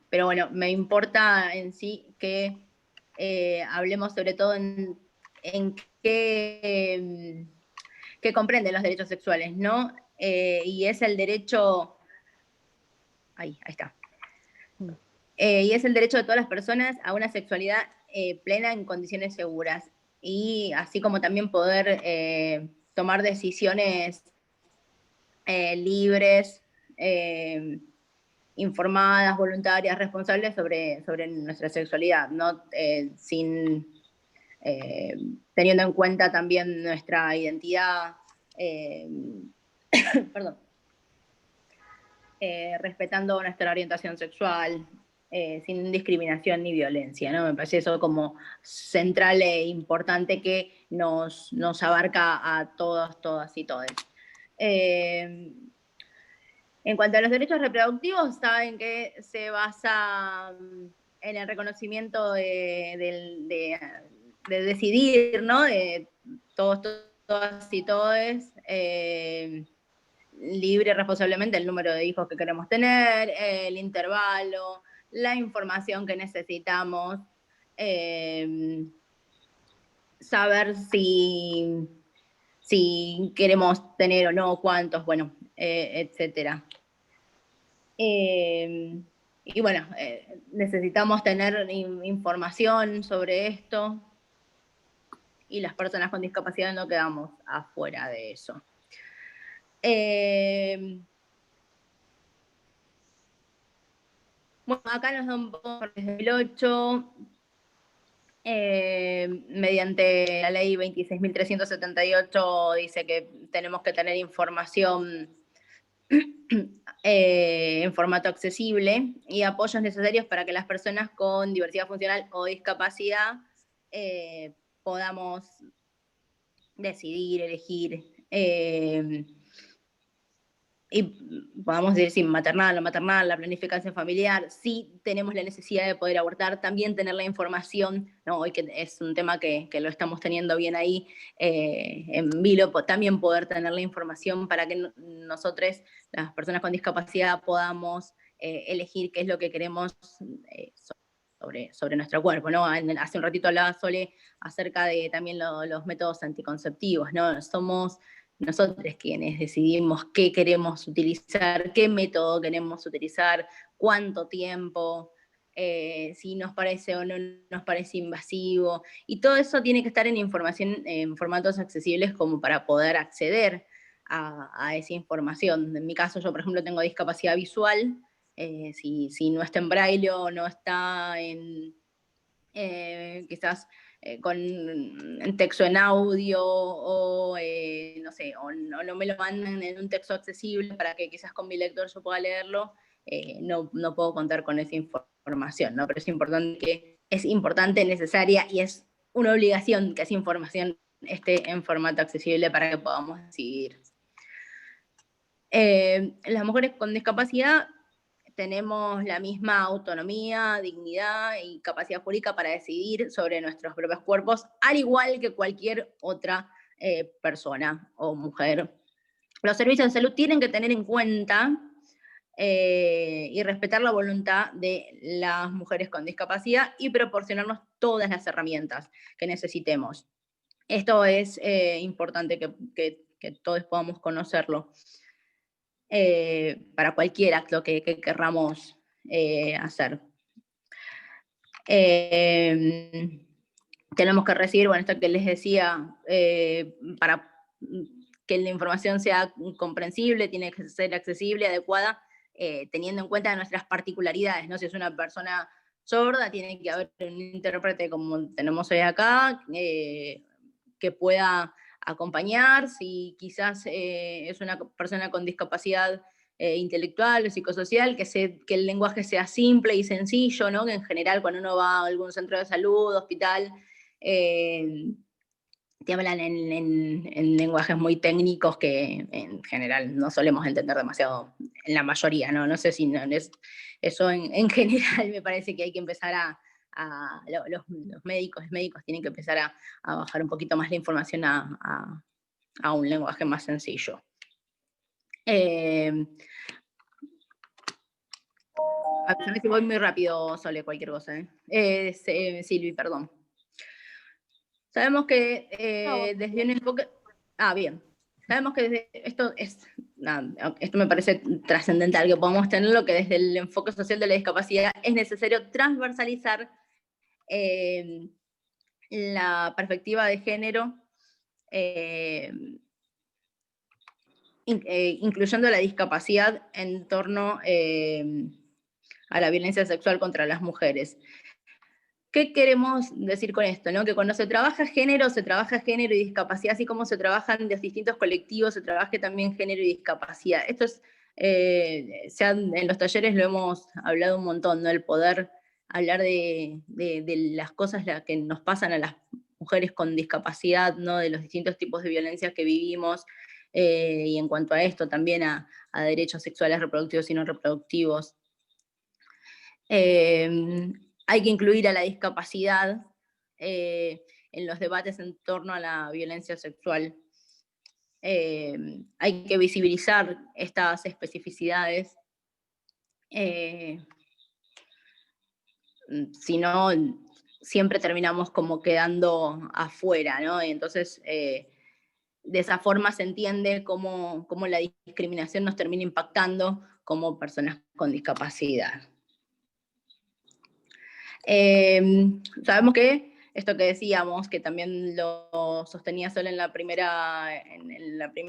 Pero bueno, me importa en sí que hablemos sobre todo en qué comprenden los derechos sexuales, ¿no? Y es el derecho... Ahí está. Y es el derecho de todas las personas a una sexualidad plena en condiciones seguras. Y así como también poder tomar decisiones libres, informadas, voluntarias, responsables sobre nuestra sexualidad, ¿no? Teniendo en cuenta también nuestra identidad, perdón, respetando nuestra orientación sexual, sin discriminación ni violencia, ¿no? Me parece eso como central e importante que nos abarca a todos, todas y todes. En cuanto a los derechos reproductivos, saben que se basa en el reconocimiento de decidir, ¿no? De todos todas y todes, libre y responsablemente el número de hijos que queremos tener, el intervalo, la información que necesitamos, saber si queremos tener o no, cuántos, bueno, etcétera. Y bueno, necesitamos tener información sobre esto, y las personas con discapacidad no quedamos afuera de eso. Bueno, acá nos da un poco desde el 2008, mediante la ley 26.378 dice que tenemos que tener información en formato accesible y apoyos necesarios para que las personas con diversidad funcional o discapacidad podamos decidir, elegir, y podamos decir si maternal o maternal, la planificación familiar, si tenemos la necesidad de poder abortar, también tener la información, ¿no? Hoy que es un tema que lo estamos teniendo bien ahí en vilo, también poder tener la información para que nosotros, las personas con discapacidad, podamos elegir qué es lo que queremos sobre nuestro cuerpo, ¿no? Hace un ratito hablaba Sole acerca de también los métodos anticonceptivos, ¿no? Somos nosotros quienes decidimos qué queremos utilizar, qué método queremos utilizar, cuánto tiempo, si nos parece o no nos parece invasivo, y todo eso tiene que estar en información en formatos accesibles como para poder acceder a esa información. En mi caso, yo por ejemplo tengo discapacidad visual, si no está en braille o no está en quizás con texto en audio o no sé, o no me lo mandan en un texto accesible para que quizás con mi lector yo pueda leerlo, no puedo contar con esa información, ¿no? Pero es importante, necesaria y es una obligación que esa información esté en formato accesible para que podamos decidir. Las mujeres con discapacidad tenemos la misma autonomía, dignidad y capacidad jurídica para decidir sobre nuestros propios cuerpos, al igual que cualquier otra persona o mujer. Los servicios de salud tienen que tener en cuenta y respetar la voluntad de las mujeres con discapacidad y proporcionarnos todas las herramientas que necesitemos. Esto es importante que todos podamos conocerlo. Para cualquier acto que querramos hacer. Tenemos que recibir, bueno, esto que les decía, para que la información sea comprensible, tiene que ser accesible, adecuada, teniendo en cuenta nuestras particularidades, ¿no? Si es una persona sorda, tiene que haber un intérprete como tenemos hoy acá, que pueda acompañar, si quizás es una persona con discapacidad intelectual o psicosocial, que el lenguaje sea simple y sencillo, ¿no? Que en general cuando uno va a algún centro de salud, hospital, te hablan en lenguajes muy técnicos que en general no solemos entender demasiado, en la mayoría, ¿no? No sé si no, eso en general me parece que hay que empezar los médicos tienen que empezar a bajar un poquito más la información a un lenguaje más sencillo. Avísame si voy muy rápido, Sole, cualquier cosa. Silvi, perdón. Sabemos que desde un enfoque... bien. Sabemos que esto me parece trascendental, que podamos tenerlo, que desde el enfoque social de la discapacidad es necesario transversalizar la perspectiva de género, incluyendo la discapacidad en torno a la violencia sexual contra las mujeres. ¿Qué queremos decir con esto? ¿No? Que cuando se trabaja género y discapacidad, así como se trabajan los distintos colectivos, se trabaje también género y discapacidad. Esto es, en los talleres lo hemos hablado un montón, ¿no? El poder hablar de las cosas que nos pasan a las mujeres con discapacidad, ¿no? De los distintos tipos de violencia que vivimos, y en cuanto a esto también a derechos sexuales reproductivos y no reproductivos. Hay que incluir a la discapacidad en los debates en torno a la violencia sexual hay que visibilizar estas especificidades. Si no, siempre terminamos como quedando afuera, ¿no? Y entonces, de esa forma se entiende cómo la discriminación nos termina impactando como personas con discapacidad. Sabemos que esto que decíamos, que también lo sostenía Sol en la primera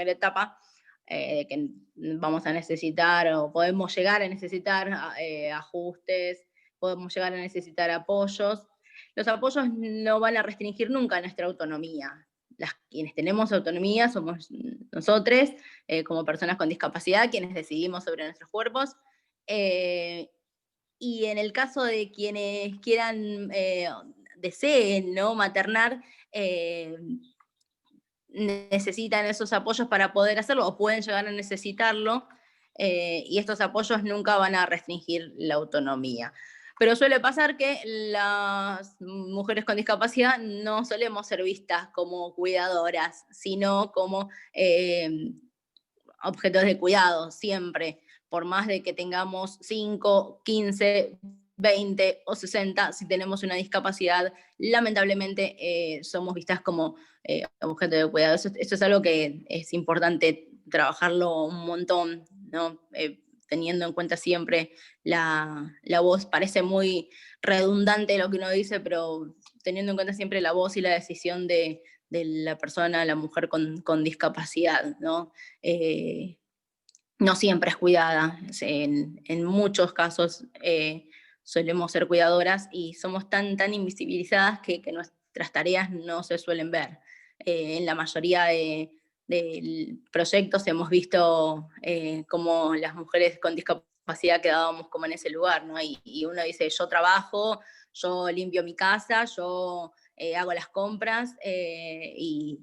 etapa, que vamos a necesitar o podemos llegar a necesitar ajustes, podemos llegar a necesitar apoyos. Los apoyos no van a restringir nunca nuestra autonomía. Quienes tenemos autonomía somos nosotros, como personas con discapacidad, quienes decidimos sobre nuestros cuerpos. Y en el caso de quienes quieran, deseen, ¿no?, maternar, necesitan esos apoyos para poder hacerlo, o pueden llegar a necesitarlo, y estos apoyos nunca van a restringir la autonomía. Pero suele pasar que las mujeres con discapacidad no solemos ser vistas como cuidadoras, sino como objetos de cuidado, siempre. Por más de que tengamos 5, 15, 20 o 60, si tenemos una discapacidad, lamentablemente somos vistas como objeto de cuidado. Esto es algo que es importante trabajarlo un montón, ¿no? Teniendo en cuenta siempre la voz. Parece muy redundante lo que uno dice, pero teniendo en cuenta siempre la voz y la decisión de la persona, la mujer con discapacidad, ¿no? No siempre es cuidada, en muchos casos solemos ser cuidadoras y somos tan invisibilizadas que nuestras tareas no se suelen ver. En la mayoría de proyectos hemos visto cómo las mujeres con discapacidad quedábamos como en ese lugar, ¿no? Y uno dice, yo trabajo, yo limpio mi casa, yo hago las compras y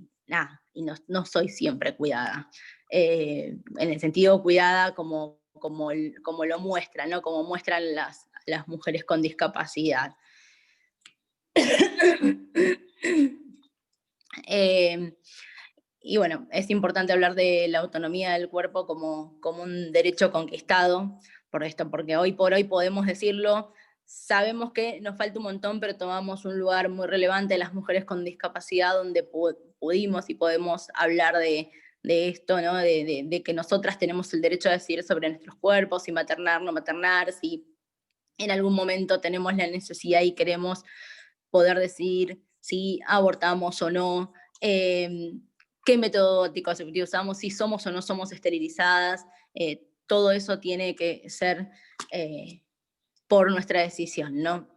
no soy siempre cuidada. En el sentido cuidada como lo muestran, ¿no? Como muestran las mujeres con discapacidad. Y bueno, es importante hablar de la autonomía del cuerpo como un derecho conquistado, por esto, porque hoy por hoy podemos decirlo, sabemos que nos falta un montón, pero tomamos un lugar muy relevante las mujeres con discapacidad, donde pudimos y podemos hablar de esto, ¿no? De que nosotras tenemos el derecho a decidir sobre nuestros cuerpos, si maternar, no maternar, si en algún momento tenemos la necesidad y queremos poder decidir si abortamos o no, qué método anticonceptivo usamos, si somos o no somos esterilizadas, todo eso tiene que ser por nuestra decisión, ¿no?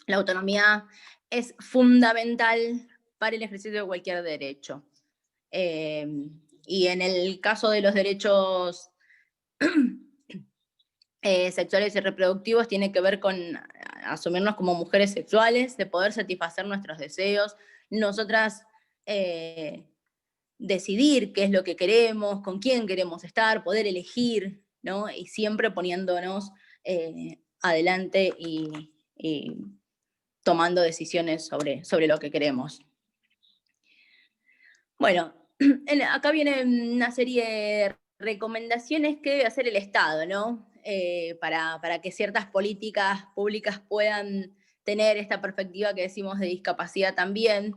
La autonomía es fundamental para el ejercicio de cualquier derecho. Y en el caso de los derechos sexuales y reproductivos tiene que ver con asumirnos como mujeres sexuales, de poder satisfacer nuestros deseos, nosotras decidir qué es lo que queremos, con quién queremos estar, poder elegir, ¿no? Y siempre poniéndonos adelante y tomando decisiones sobre lo que queremos. Bueno, acá viene una serie de recomendaciones que debe hacer el Estado, ¿no? Para que ciertas políticas públicas puedan tener esta perspectiva que decimos de discapacidad también.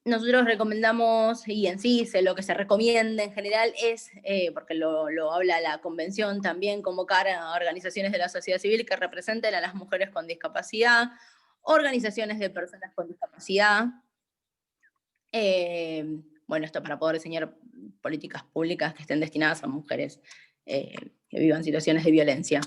Nosotros recomendamos, y en sí lo que se recomienda en general es, porque lo habla la Convención también, convocar a organizaciones de la sociedad civil que representen a las mujeres con discapacidad, organizaciones de personas con discapacidad. Bueno, esto para poder diseñar políticas públicas que estén destinadas a mujeres que vivan situaciones de violencia.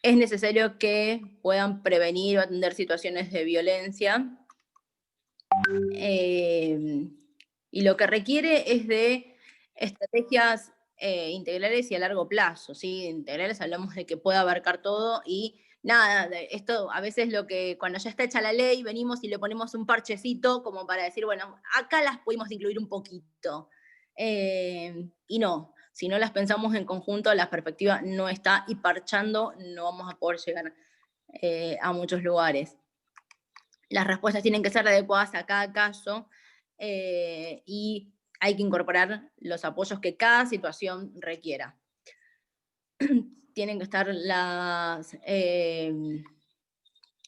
Es necesario que puedan prevenir o atender situaciones de violencia. Y lo que requiere es de estrategias integrales y a largo plazo, ¿sí? Integrales hablamos de que pueda abarcar todo y nada, esto a veces cuando ya está hecha la ley, venimos y le ponemos un parchecito como para decir, bueno, acá las pudimos incluir un poquito. Y no, si no las pensamos en conjunto, la perspectiva no está, y parchando no vamos a poder llegar a muchos lugares. Las respuestas tienen que ser adecuadas a cada caso y hay que incorporar los apoyos que cada situación requiera. Tienen que estar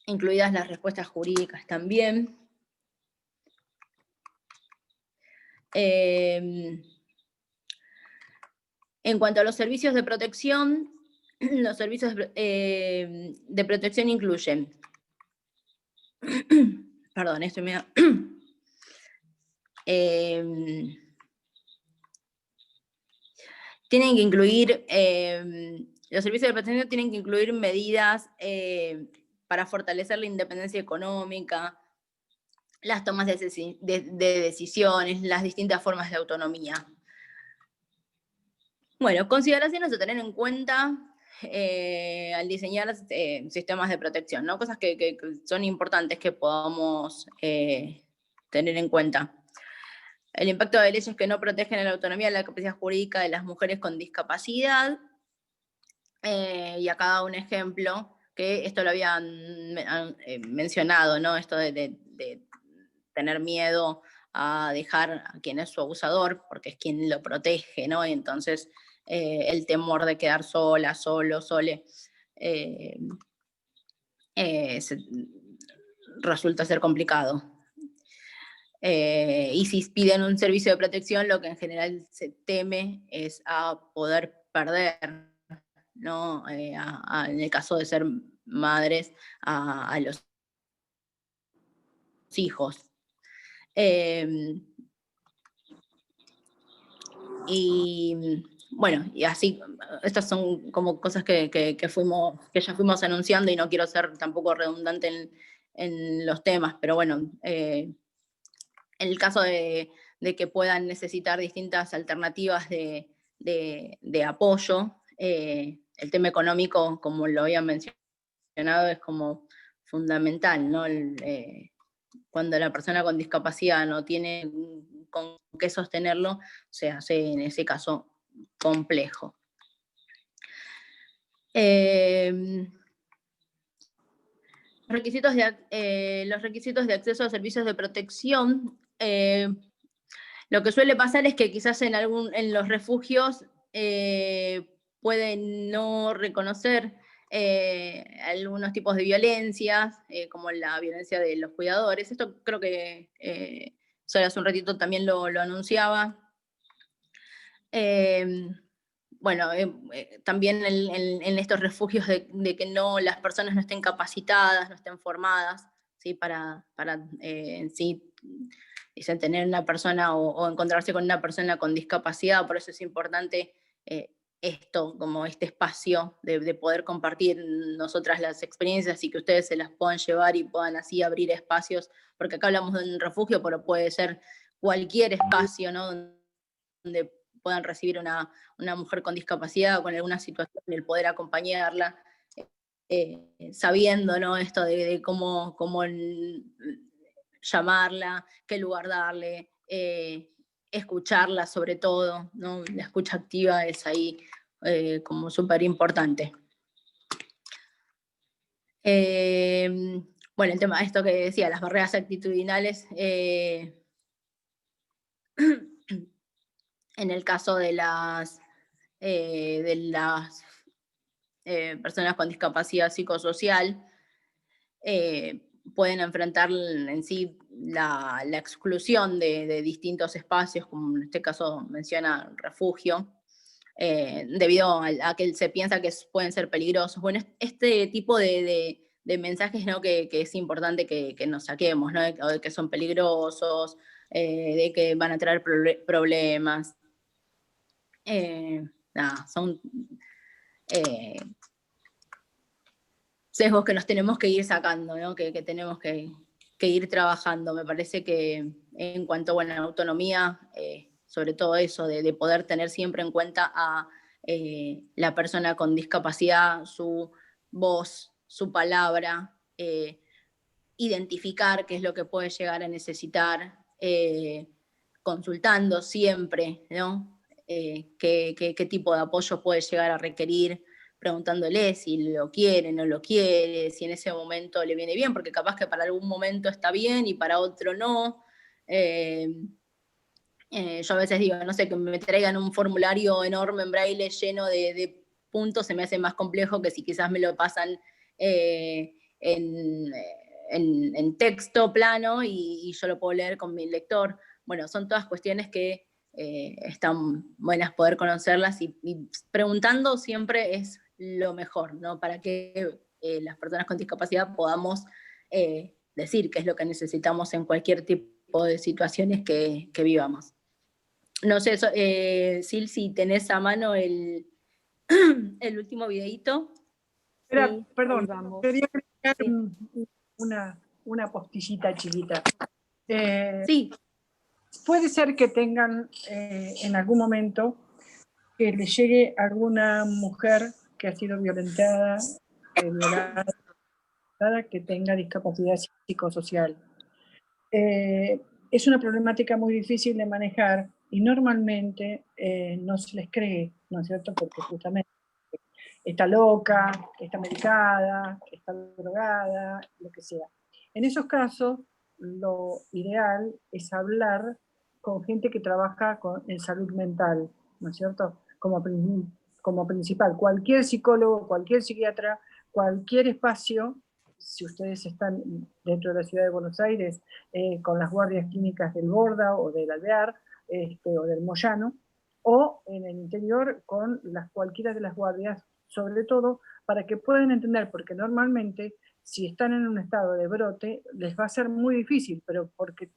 incluidas las respuestas jurídicas también. En cuanto a los servicios de protección, los servicios de protección incluyen, perdón, esto me da... tienen que incluir, los servicios de protección tienen que incluir medidas para fortalecer la independencia económica, las tomas de decisiones, las distintas formas de autonomía. Bueno, consideraciones a tener en cuenta al diseñar sistemas de protección, ¿no? Cosas que son importantes que podamos tener en cuenta. El impacto de leyes que no protegen la autonomía y la capacidad jurídica de las mujeres con discapacidad. Y acá un ejemplo, que esto lo habían mencionado, ¿no? Esto de tener miedo a dejar a quien es su abusador, porque es quien lo protege, ¿no? Y entonces el temor de quedar sola, solo, sole, resulta ser complicado. Y si piden un servicio de protección, lo que en general se teme es a poder perder, ¿no? En el caso de ser madres, a los hijos. Y bueno, y así, estas son como cosas que ya fuimos anunciando, y no quiero ser tampoco redundante en los temas, pero bueno, en el caso de que puedan necesitar distintas alternativas de apoyo, el tema económico, como lo había mencionado, es como fundamental, ¿no? Cuando la persona con discapacidad no tiene con qué sostenerlo, se hace en ese caso complejo. Los requisitos de acceso a servicios de protección, lo que suele pasar es que quizás en los refugios pueden no reconocer algunos tipos de violencias, como la violencia de los cuidadores. Esto creo que Solo hace un ratito también lo anunciaba. Bueno, también en estos refugios de que las personas no estén capacitadas, no estén formadas, ¿sí? para en sí dicen, tener una persona o encontrarse con una persona con discapacidad. Por eso es importante esto, como este espacio de poder compartir nosotras las experiencias y que ustedes se las puedan llevar y puedan así abrir espacios, porque acá hablamos de un refugio, pero puede ser cualquier espacio, ¿no? Donde puedan recibir una mujer con discapacidad o con alguna situación, el poder acompañarla, sabiendo, ¿no? Esto de cómo llamarla, qué lugar darle, escucharla sobre todo, ¿no? La escucha activa es ahí como súper importante. Bueno, el tema, esto que decía, las barreras actitudinales, en el caso de las personas con discapacidad psicosocial, pueden enfrentar en sí la exclusión de distintos espacios, como en este caso menciona refugio, debido a que se piensa que pueden ser peligrosos. Bueno, este tipo de mensajes, ¿no? que es importante que nos saquemos, ¿no? De que son peligrosos, de que van a traer problemas. Son sesgos que nos tenemos que ir sacando, ¿no? que tenemos que ir trabajando. Me parece que en cuanto a autonomía, sobre todo eso, de poder tener siempre en cuenta a la persona con discapacidad, su voz, su palabra, identificar qué es lo que puede llegar a necesitar, consultando siempre, ¿no? Qué tipo de apoyo puede llegar a requerir, preguntándole si lo quiere, no lo quiere, si en ese momento le viene bien, porque capaz que para algún momento está bien y para otro no. Yo a veces digo, no sé, que me traigan un formulario enorme en braille lleno de puntos, se me hace más complejo que si quizás me lo pasan en texto plano y yo lo puedo leer con mi lector. Bueno, son todas cuestiones que están buenas poder conocerlas y preguntando siempre es lo mejor, ¿no? Para que las personas con discapacidad podamos decir qué es lo que necesitamos en cualquier tipo de situaciones que vivamos. No sé, Sil, si tenés a mano el último videíto. Sí, Perdón, vamos. quería agregar Sí. una postillita chiquita. Sí. Puede ser que tengan en algún momento que le llegue a alguna mujer que ha sido violentada, violada, que tenga discapacidad psicosocial. Es una problemática muy difícil de manejar y normalmente no se les cree, ¿no es cierto? Porque justamente está loca, está medicada, está drogada, lo que sea. En esos casos, lo ideal es hablar con gente que trabaja en salud mental, ¿no es cierto? Como principal, cualquier psicólogo, cualquier psiquiatra, cualquier espacio, si ustedes están dentro de la ciudad de Buenos Aires, con las guardias clínicas del Borda o del Alvear, o del Moyano, o en el interior con cualquiera de las guardias, sobre todo para que puedan entender, porque normalmente si están en un estado de brote les va a ser muy difícil, pero porque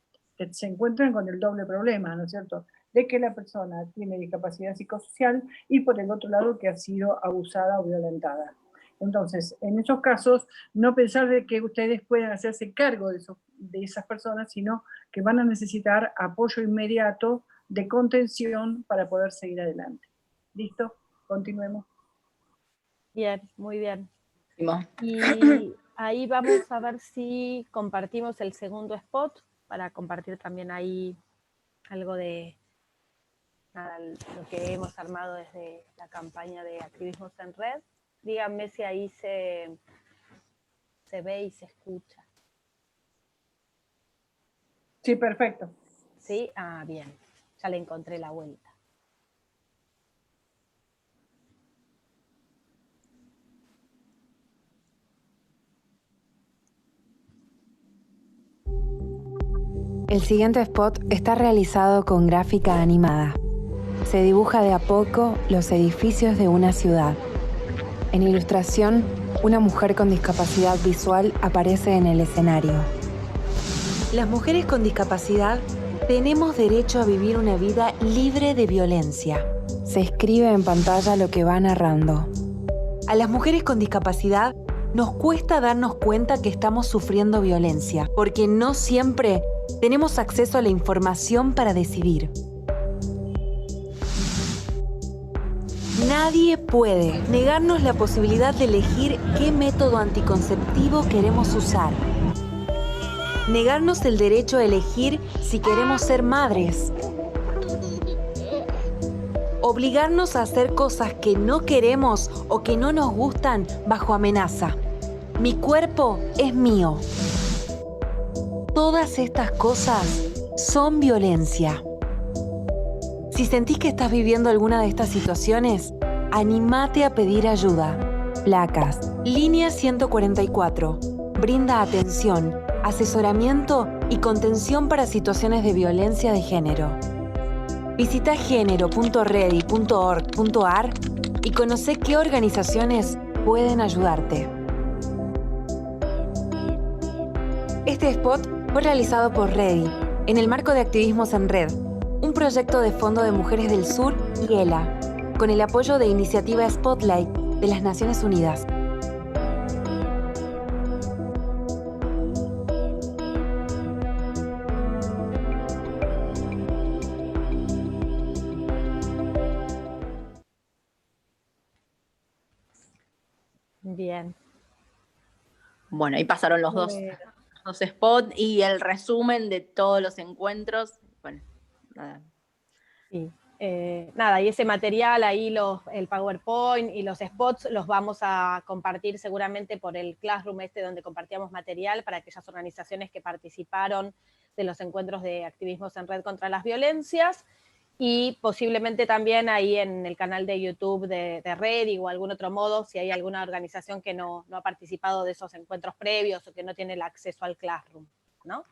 se encuentran con el doble problema, ¿no es cierto?, de que la persona tiene discapacidad psicosocial y por el otro lado que ha sido abusada o violentada. Entonces, en esos casos, no pensar de que ustedes pueden hacerse cargo de esas personas, sino que van a necesitar apoyo inmediato de contención para poder seguir adelante. ¿Listo? Continuemos. Bien, muy bien. No. Y ahí vamos a ver si compartimos el segundo spot para compartir también ahí algo de nada, lo que hemos armado desde la campaña de Activismos en Red. Díganme si ahí se ve y se escucha. Sí, perfecto. ¿Sí? Ah, bien. Ya le encontré la vuelta. El siguiente spot está realizado con gráfica animada. Se dibuja de a poco los edificios de una ciudad. En ilustración, una mujer con discapacidad visual aparece en el escenario. Las mujeres con discapacidad tenemos derecho a vivir una vida libre de violencia. Se escribe en pantalla lo que va narrando. A las mujeres con discapacidad nos cuesta darnos cuenta que estamos sufriendo violencia, porque no siempre tenemos acceso a la información para decidir. Nadie puede negarnos la posibilidad de elegir qué método anticonceptivo queremos usar. Negarnos el derecho a elegir si queremos ser madres. Obligarnos a hacer cosas que no queremos o que no nos gustan bajo amenaza. Mi cuerpo es mío. Todas estas cosas son violencia. Si sentís que estás viviendo alguna de estas situaciones, anímate a pedir ayuda. Placas. Línea 144. Brinda atención, asesoramiento y contención para situaciones de violencia de género. Visita genero.ready.org.ar y conoce qué organizaciones pueden ayudarte. Este spot fue realizado por Ready, en el marco de Activismos en Red, un proyecto de Fondo de Mujeres del Sur y ELA, con el apoyo de Iniciativa Spotlight de las Naciones Unidas. Bien. Bueno, ahí pasaron los dos spots y el resumen de todos los encuentros. Bueno, nada. Sí. nada, y ese material ahí, el PowerPoint y los spots los vamos a compartir seguramente por el Classroom donde compartíamos material para aquellas organizaciones que participaron de los encuentros de activismos en red contra las violencias, y posiblemente también ahí en el canal de YouTube de Red o algún otro modo, si hay alguna organización que no ha participado de esos encuentros previos o que no tiene el acceso al Classroom, ¿no?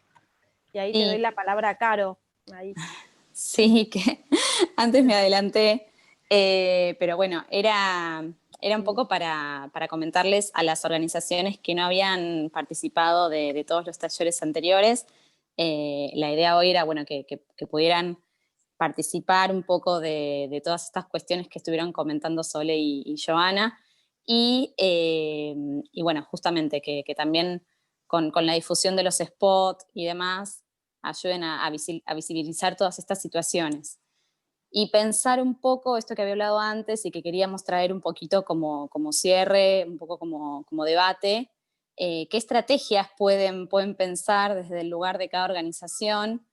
Y ahí te doy la palabra a Caro. Ahí. Sí, que antes me adelanté, pero bueno, era un poco para comentarles a las organizaciones que no habían participado de todos los talleres anteriores. La idea hoy era, bueno, que pudieran participar un poco de todas estas cuestiones que estuvieron comentando Sole y Joana, y bueno, justamente que también con la difusión de los spots y demás, ayuden a visibilizar todas estas situaciones. Y pensar un poco esto que había hablado antes y que queríamos traer un poquito como cierre, un poco como debate, qué estrategias pueden pensar desde el lugar de cada organización,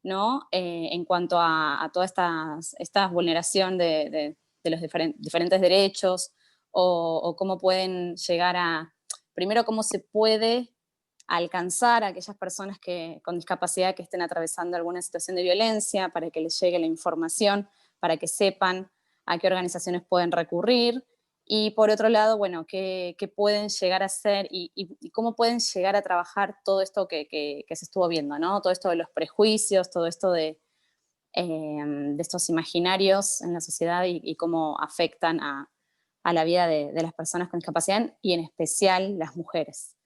¿no? En cuanto a toda esta vulneración de los diferentes derechos, o cómo pueden llegar a, primero, cómo se puede alcanzar a aquellas personas con discapacidad que estén atravesando alguna situación de violencia, para que les llegue la información, para que sepan a qué organizaciones pueden recurrir, y por otro lado, bueno, qué pueden llegar a hacer y cómo pueden llegar a trabajar todo esto que se estuvo viendo, ¿no? Todo esto de los prejuicios, todo esto de estos imaginarios en la sociedad y cómo afectan a la vida de las personas con discapacidad y en especial las mujeres.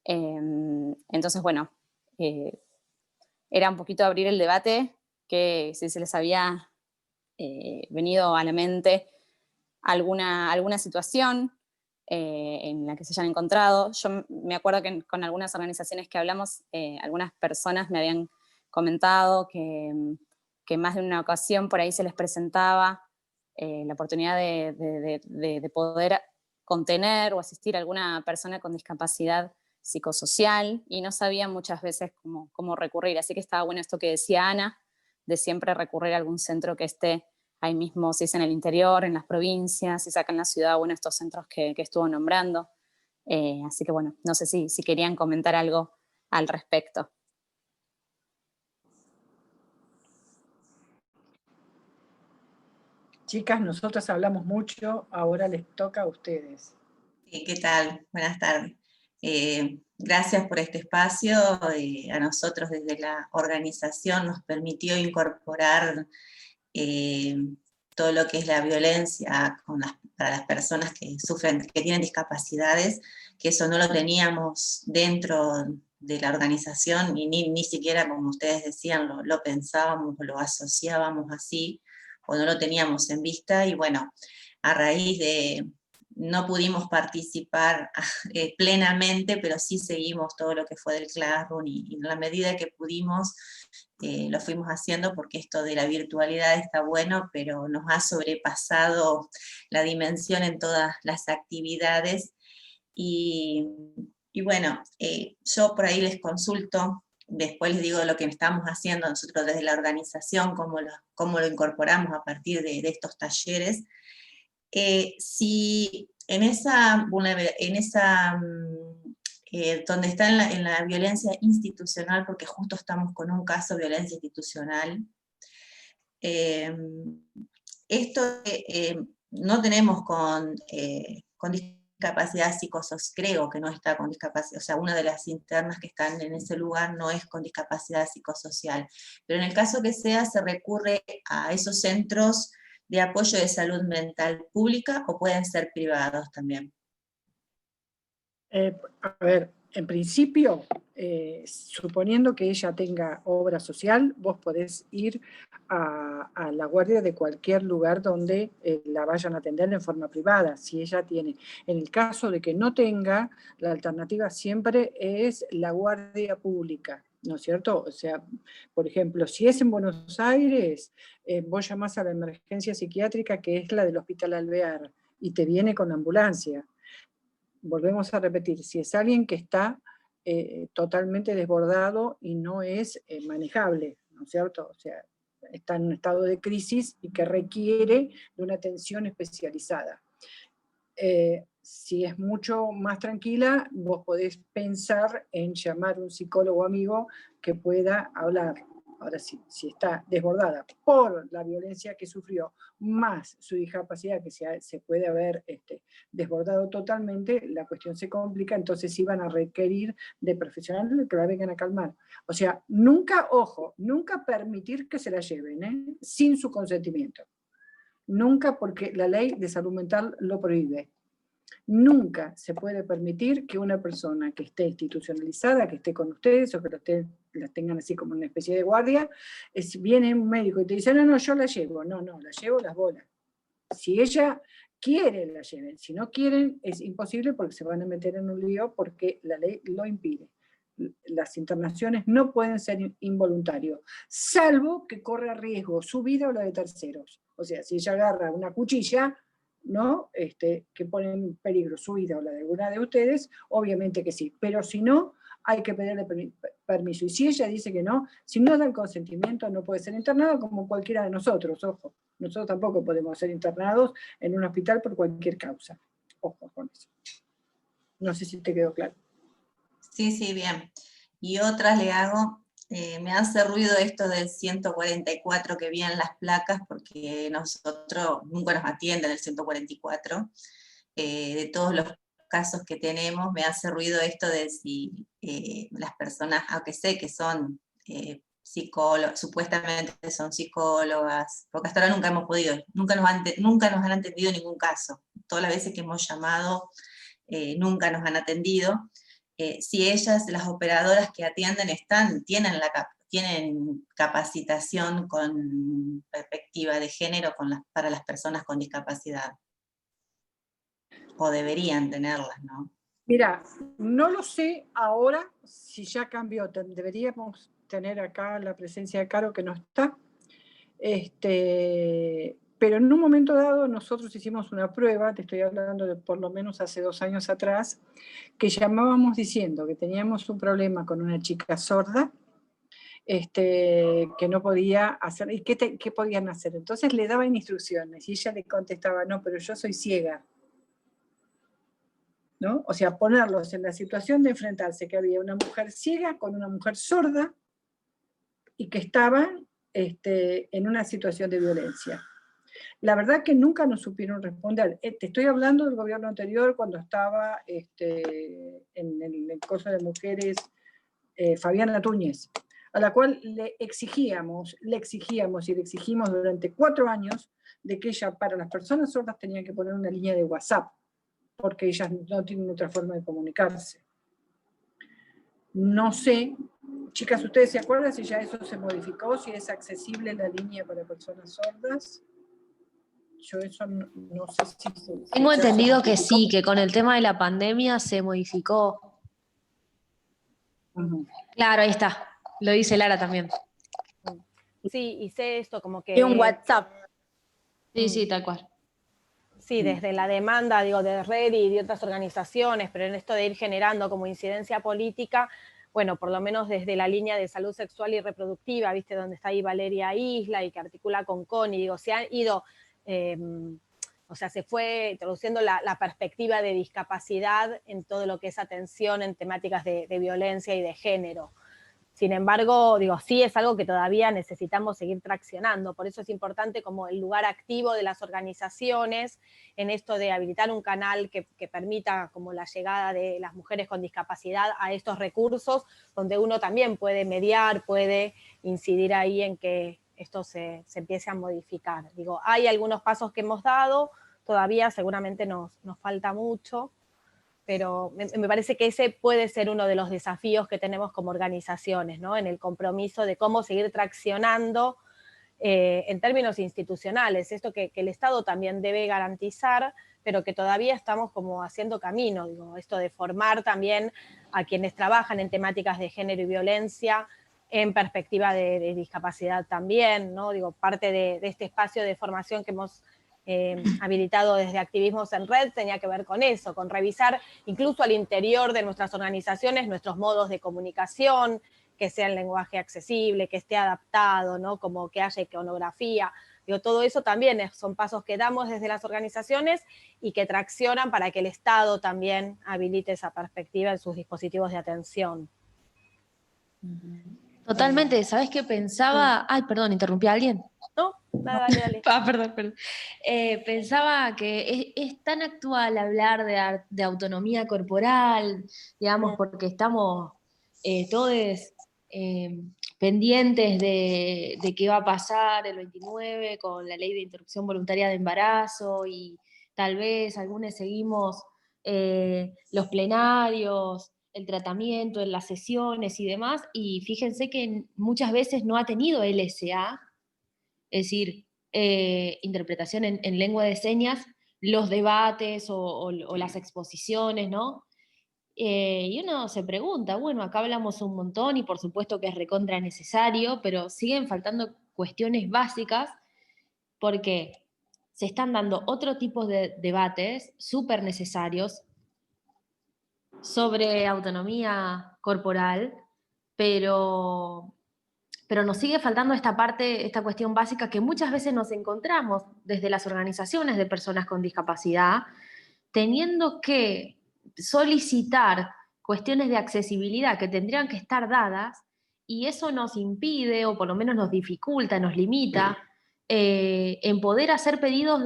Entonces, bueno, era un poquito abrir el debate, que si se les había venido a la mente alguna situación en la que se hayan encontrado. Yo me acuerdo que con algunas organizaciones que hablamos, algunas personas me habían comentado que más de una ocasión por ahí se les presentaba la oportunidad de poder contener o asistir a alguna persona con discapacidad psicosocial, y no sabían muchas veces cómo recurrir. Así que estaba bueno esto que decía Ana, de siempre recurrir a algún centro que esté ahí mismo, si es en el interior, en las provincias, si es acá en la ciudad, bueno, estos centros que estuvo nombrando. Así que bueno, no sé si querían comentar algo al respecto. Chicas, nosotras hablamos mucho, ahora les toca a ustedes. ¿Qué tal? Buenas tardes. Gracias por este espacio. A nosotros desde la organización nos permitió incorporar todo lo que es la violencia para las personas que sufren, que tienen discapacidades, que eso no lo teníamos dentro de la organización y ni siquiera, como ustedes decían, lo pensábamos o lo asociábamos así, o no lo teníamos en vista. Y bueno, a raíz de... no pudimos participar plenamente, pero sí seguimos todo lo que fue del Classroom y en la medida que pudimos lo fuimos haciendo, porque esto de la virtualidad está bueno, pero nos ha sobrepasado la dimensión en todas las actividades. Y bueno, yo por ahí les consulto, después les digo lo que estamos haciendo nosotros desde la organización, cómo lo incorporamos a partir de estos talleres. Si en esa donde está en la violencia institucional, porque justo estamos con un caso de violencia institucional, esto no tenemos con discapacidad psicosocial, creo que no está con discapacidad, o sea, una de las internas que están en ese lugar no es con discapacidad psicosocial, pero en el caso que sea, se recurre a esos centros de apoyo de salud mental pública, o pueden ser privados también. A ver, en principio, suponiendo que ella tenga obra social, vos podés ir a la guardia de cualquier lugar donde la vayan a atender en forma privada, si ella tiene. En el caso de que no tenga, la alternativa siempre es la guardia pública, ¿no es cierto? O sea, por ejemplo, si es en Buenos Aires, vos llamás a la emergencia psiquiátrica, que es la del Hospital Alvear, y te viene con ambulancia. Volvemos a repetir, si es alguien que está totalmente desbordado y no es manejable, ¿no es cierto? O sea, está en un estado de crisis y que requiere de una atención especializada. Si es mucho más tranquila, vos podés pensar en llamar a un psicólogo amigo que pueda hablar. Ahora sí, si está desbordada por la violencia que sufrió, más su discapacidad que se puede haber desbordado totalmente, la cuestión se complica, entonces sí van a requerir de profesionales que la vengan a calmar. O sea, nunca, ojo, nunca permitir que se la lleven, sin su consentimiento. Nunca, porque la ley de salud mental lo prohíbe. Nunca se puede permitir que una persona que esté institucionalizada, que esté con ustedes o que la tengan así como una especie de guardia, viene un médico y te dice, no, yo la llevo. No, la llevo las bolas. Si ella quiere, la lleven. Si no quieren, es imposible porque se van a meter en un lío porque la ley lo impide. Las internaciones no pueden ser involuntarios, salvo que corra riesgo su vida o la de terceros. O sea, si ella agarra una cuchilla, ¿no? Que pone en peligro su vida o la de alguna de ustedes, obviamente que sí, pero si no, hay que pedirle permiso, y si ella dice que no, si no da el consentimiento, no puede ser internado como cualquiera de nosotros, ojo, nosotros tampoco podemos ser internados en un hospital por cualquier causa, ojo con eso. No sé si te quedó claro. Sí, bien. Y otras le hago, me hace ruido esto del 144 que vi en las placas, porque nosotros nunca nos atienden el 144. De todos los casos que tenemos, me hace ruido esto de si las personas, aunque sé que son psicólogos, supuestamente son psicólogas, porque hasta ahora nunca hemos podido, nunca nos han atendido ningún caso. Todas las veces que hemos llamado, nunca nos han atendido. Si ellas, las operadoras que atienden, tienen capacitación con perspectiva de género para las personas con discapacidad. O deberían tenerlas, ¿no? Mira, no lo sé ahora si ya cambió. Deberíamos tener acá la presencia de Caro, que no está. Pero en un momento dado nosotros hicimos una prueba, te estoy hablando de por lo menos hace 2 años atrás, que llamábamos diciendo que teníamos un problema con una chica sorda, que no podía hacer, ¿y qué podían hacer? Entonces le daban instrucciones y ella le contestaba, no, pero yo soy ciega, ¿no? O sea, ponerlos en la situación de enfrentarse que había una mujer ciega con una mujer sorda y que estaban en una situación de violencia. La verdad que nunca nos supieron responder. Te estoy hablando del gobierno anterior, cuando estaba en el coso de mujeres Fabiana Túñez, a la cual le exigimos durante 4 años de que ella, para las personas sordas, tenía que poner una línea de WhatsApp, porque ellas no tienen otra forma de comunicarse. No sé, chicas, ¿ustedes se acuerdan si ya eso se modificó, si es accesible la línea para personas sordas? Yo eso no sé si... Tengo entendido que sí, que con el tema de la pandemia se modificó. Claro, ahí está. Lo dice Lara también. Sí, y sé esto como que... Y un WhatsApp. Sí, tal cual. Sí, desde la demanda, digo, de Red y de otras organizaciones, pero en esto de ir generando como incidencia política, bueno, por lo menos desde la línea de salud sexual y reproductiva, ¿viste? Donde está ahí Valeria Isla y que articula con Connie, digo, se han ido... o sea, se fue introduciendo la perspectiva de discapacidad en todo lo que es atención en temáticas de violencia y de género. Sin embargo, digo, sí es algo que todavía necesitamos seguir traccionando, por eso es importante como el lugar activo de las organizaciones en esto de habilitar un canal que permita como la llegada de las mujeres con discapacidad a estos recursos, donde uno también puede mediar, puede incidir ahí en que esto se empiece a modificar. Digo, hay algunos pasos que hemos dado, todavía seguramente nos falta mucho, pero me parece que ese puede ser uno de los desafíos que tenemos como organizaciones, ¿no? En el compromiso de cómo seguir traccionando en términos institucionales, esto que el Estado también debe garantizar, pero que todavía estamos como haciendo camino, digo, esto de formar también a quienes trabajan en temáticas de género y violencia, en perspectiva de discapacidad también, ¿no? Digo, parte de este espacio de formación que hemos habilitado desde Activismos en Red tenía que ver con eso, con revisar incluso al interior de nuestras organizaciones nuestros modos de comunicación, que sea el lenguaje accesible, que esté adaptado, ¿no? Como que haya iconografía. Digo, todo eso también son pasos que damos desde las organizaciones y que traccionan para que el Estado también habilite esa perspectiva en sus dispositivos de atención. Totalmente, ¿sabes qué pensaba? Ay, perdón, ¿interrumpí a alguien? No, nada, dale, dale. Perdón. Pensaba que es tan actual hablar de autonomía corporal, digamos, porque estamos todos pendientes de qué va a pasar el 29 con la ley de interrupción voluntaria de embarazo, y tal vez algunos seguimos los plenarios, el tratamiento, en las sesiones y demás, y fíjense que muchas veces no ha tenido LSA, es decir, interpretación en lengua de señas, los debates o las exposiciones, ¿no? Y uno se pregunta, bueno, acá hablamos un montón y por supuesto que es recontra necesario, pero siguen faltando cuestiones básicas porque se están dando otro tipo de debates súper necesarios sobre autonomía corporal, pero nos sigue faltando esta parte, esta cuestión básica que muchas veces nos encontramos desde las organizaciones de personas con discapacidad, teniendo que solicitar cuestiones de accesibilidad que tendrían que estar dadas, y eso nos impide, o por lo menos nos dificulta, nos limita, en poder hacer pedidos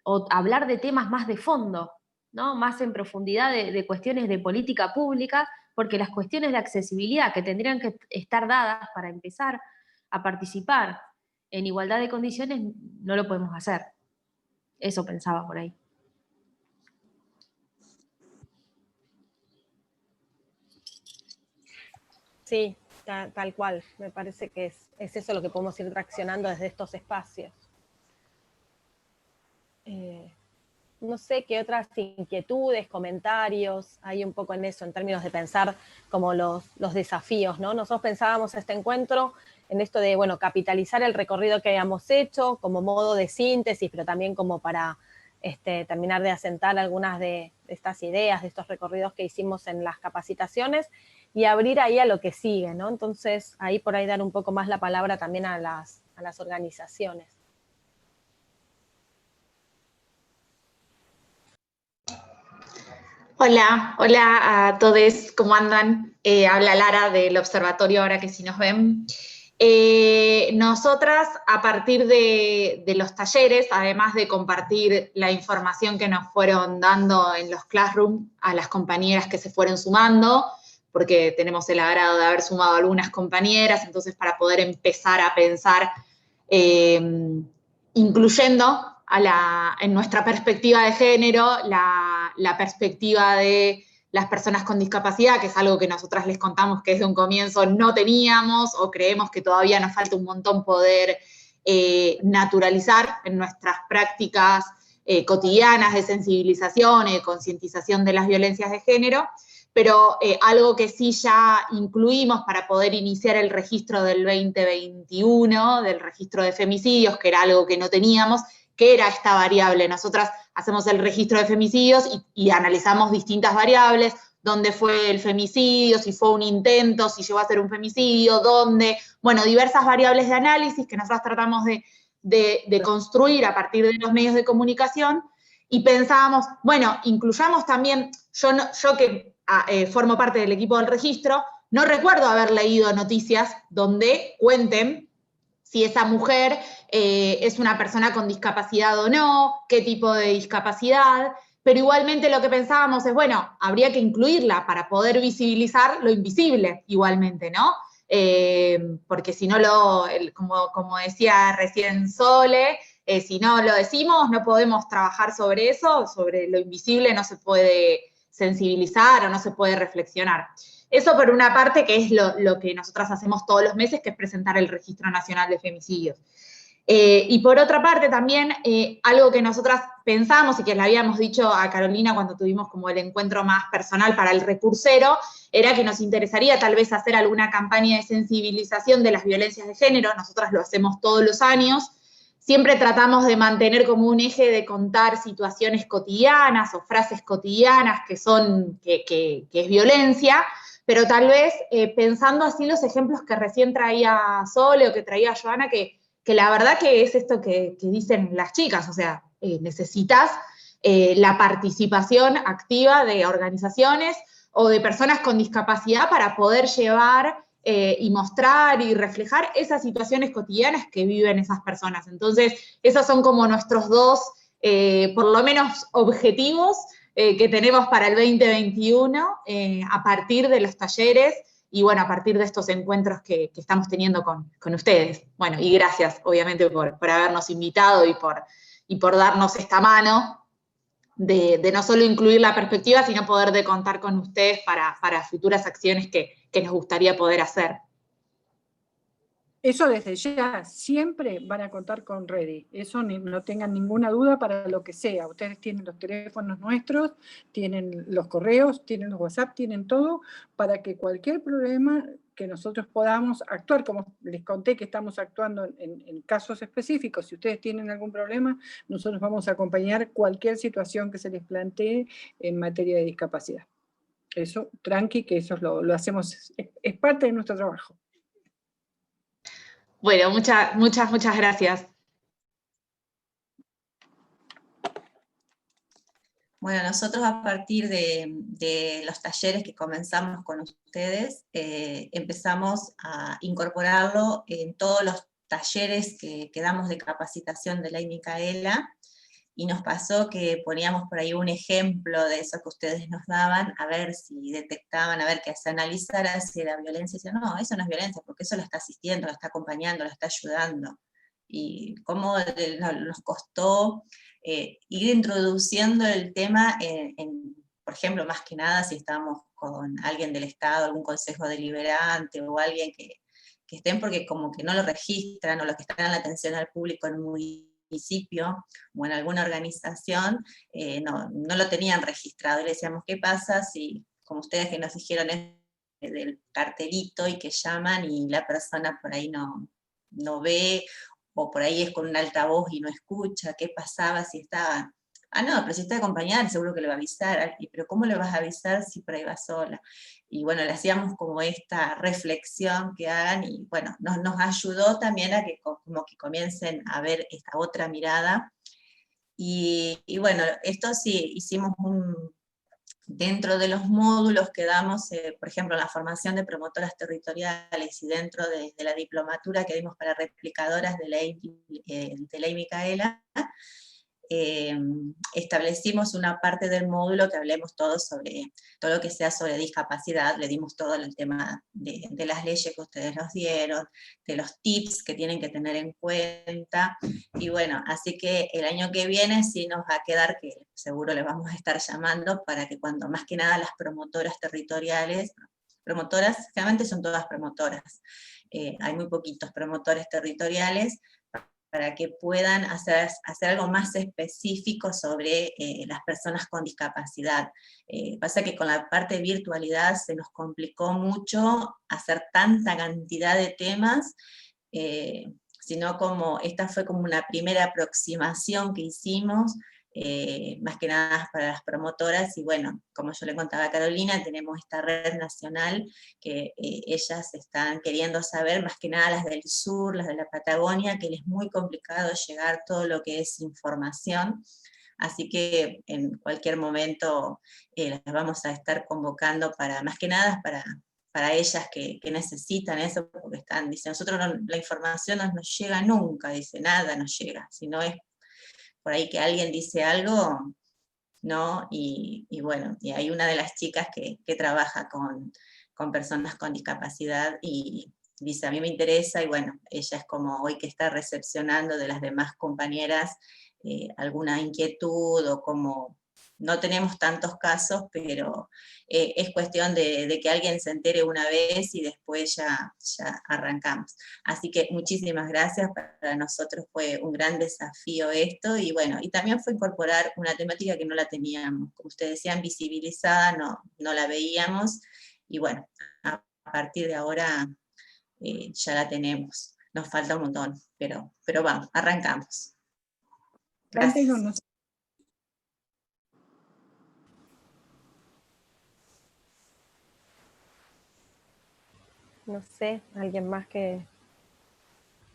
o hablar de temas más de fondo, ¿no? Más en profundidad de cuestiones de política pública, porque las cuestiones de accesibilidad que tendrían que estar dadas para empezar a participar en igualdad de condiciones no lo podemos hacer. Eso pensaba por ahí. Sí, tal cual. Me parece que es eso lo que podemos ir traccionando desde estos espacios. No sé qué otras inquietudes, comentarios hay un poco en eso, en términos de pensar como los desafíos, ¿no? Nosotros pensábamos este encuentro en esto de, bueno, capitalizar el recorrido que habíamos hecho como modo de síntesis, pero también como para terminar de asentar algunas de estas ideas, de estos recorridos que hicimos en las capacitaciones, y abrir ahí a lo que sigue, ¿no? Entonces, ahí por ahí dar un poco más la palabra también a las organizaciones. Hola a todos, ¿cómo andan? Habla Lara del Observatorio, ahora que sí nos ven. Nosotras, a partir de los talleres, además de compartir la información que nos fueron dando en los classrooms a las compañeras que se fueron sumando, porque tenemos el agrado de haber sumado algunas compañeras, entonces para poder empezar a pensar incluyendo en nuestra perspectiva de género, la perspectiva de las personas con discapacidad, que es algo que nosotras les contamos que desde un comienzo no teníamos o creemos que todavía nos falta un montón poder naturalizar en nuestras prácticas cotidianas de sensibilización y de concientización de las violencias de género, pero algo que sí ya incluimos para poder iniciar el registro del 2021, del registro de femicidios, que era algo que no teníamos, que era esta variable. Nosotras hacemos el registro de femicidios y analizamos distintas variables, dónde fue el femicidio, si fue un intento, si llegó a ser un femicidio, dónde, bueno, diversas variables de análisis que nosotros tratamos de construir a partir de los medios de comunicación, y pensábamos, bueno, incluyamos también, yo que formo parte del equipo del registro, no recuerdo haber leído noticias donde cuenten si esa mujer es una persona con discapacidad o no, qué tipo de discapacidad, pero igualmente lo que pensábamos es, bueno, habría que incluirla para poder visibilizar lo invisible igualmente, ¿no? Porque si no como decía recién Sole, si no lo decimos, no podemos trabajar sobre eso, sobre lo invisible no se puede sensibilizar o no se puede reflexionar. Eso por una parte, que es lo que nosotras hacemos todos los meses, que es presentar el Registro Nacional de Femicidios. Y por otra parte también, algo que nosotras pensamos y que le habíamos dicho a Carolina cuando tuvimos como el encuentro más personal para el recursero, era que nos interesaría tal vez hacer alguna campaña de sensibilización de las violencias de género. Nosotras lo hacemos todos los años. Siempre tratamos de mantener como un eje de contar situaciones cotidianas o frases cotidianas que es violencia, pero tal vez pensando así los ejemplos que recién traía Sole o que traía Joana, que la verdad que es esto que dicen las chicas, o sea, necesitas la participación activa de organizaciones o de personas con discapacidad para poder llevar y mostrar y reflejar esas situaciones cotidianas que viven esas personas. Entonces, esos son como nuestros dos, por lo menos, objetivos que tenemos para el 2021 a partir de los talleres y, bueno, a partir de estos encuentros que estamos teniendo con ustedes. Bueno, y gracias, obviamente, por habernos invitado y por darnos esta mano de no solo incluir la perspectiva, sino poder de contar con ustedes para futuras acciones que nos gustaría poder hacer. Eso desde ya, siempre van a contar con Ready, eso no tengan ninguna duda para lo que sea. Ustedes tienen los teléfonos nuestros, tienen los correos, tienen los WhatsApp, tienen todo para que cualquier problema que nosotros podamos actuar, como les conté que estamos actuando en casos específicos, si ustedes tienen algún problema, nosotros vamos a acompañar cualquier situación que se les plantee en materia de discapacidad. Eso, tranqui, que eso lo hacemos, es parte de nuestro trabajo. Bueno, muchas gracias. Bueno, nosotros a partir de los talleres que comenzamos con ustedes, empezamos a incorporarlo en todos los talleres que damos de capacitación de Ley Micaela, y nos pasó que poníamos por ahí un ejemplo de eso que ustedes nos daban, a ver si detectaban, a ver que se analizara si era violencia, y decían, no, eso no es violencia, porque eso la está asistiendo, la está acompañando, la está ayudando. Y cómo nos costó ir introduciendo el tema, por ejemplo, más que nada si estamos con alguien del Estado, algún consejo deliberante, o alguien que estén, porque como que no lo registran, o los que están en la atención al público en un municipio o en alguna organización, no lo tenían registrado, y le decíamos, ¿qué pasa si, como ustedes que nos dijeron, es del cartelito y que llaman y la persona por ahí no ve, o por ahí es con un altavoz y no escucha? ¿Qué pasaba si estaba? Ah, no, pero si está acompañada seguro que le va a avisar, pero ¿cómo le vas a avisar si por ahí va sola? Y bueno, le hacíamos como esta reflexión que hagan, y bueno, nos ayudó también a que como que comiencen a ver esta otra mirada. Y bueno, esto sí, hicimos dentro de los módulos que damos, por ejemplo, en la formación de promotoras territoriales y dentro de la diplomatura que dimos para replicadoras de Ley Micaela, establecimos una parte del módulo que hablemos todo lo que sea sobre discapacidad. Le dimos todo el tema de las leyes que ustedes nos dieron, de los tips que tienen que tener en cuenta, y bueno, así que el año que viene sí nos va a quedar, que seguro les vamos a estar llamando, para que cuando más que nada las promotoras territoriales, generalmente son todas promotoras, hay muy poquitos promotores territoriales, para que puedan hacer algo más específico sobre las personas con discapacidad. Pasa que con la parte de virtualidad se nos complicó mucho hacer tanta cantidad de temas, sino como esta fue como una primera aproximación que hicimos, más que nada para las promotoras, y bueno, como yo le contaba a Carolina, tenemos esta red nacional que ellas están queriendo saber, más que nada las del sur, las de la Patagonia, que les es muy complicado llegar todo lo que es información, así que en cualquier momento las vamos a estar convocando para, más que nada para ellas que necesitan eso, porque dicen, nosotros la información no nos llega nunca, dice, nada nos llega, si no es por ahí que alguien dice algo, ¿no? Y bueno, y hay una de las chicas que trabaja con personas con discapacidad y dice, a mí me interesa, y bueno, ella es como hoy que está recepcionando de las demás compañeras alguna inquietud, o como no tenemos tantos casos, pero es cuestión de que alguien se entere una vez y después ya arrancamos. Así que muchísimas gracias, para nosotros fue un gran desafío esto, y bueno, y también fue incorporar una temática que no la teníamos, como ustedes decían, visibilizada, no la veíamos, y bueno, a partir de ahora ya la tenemos. Nos falta un montón, pero vamos, arrancamos. Gracias. No sé, alguien más que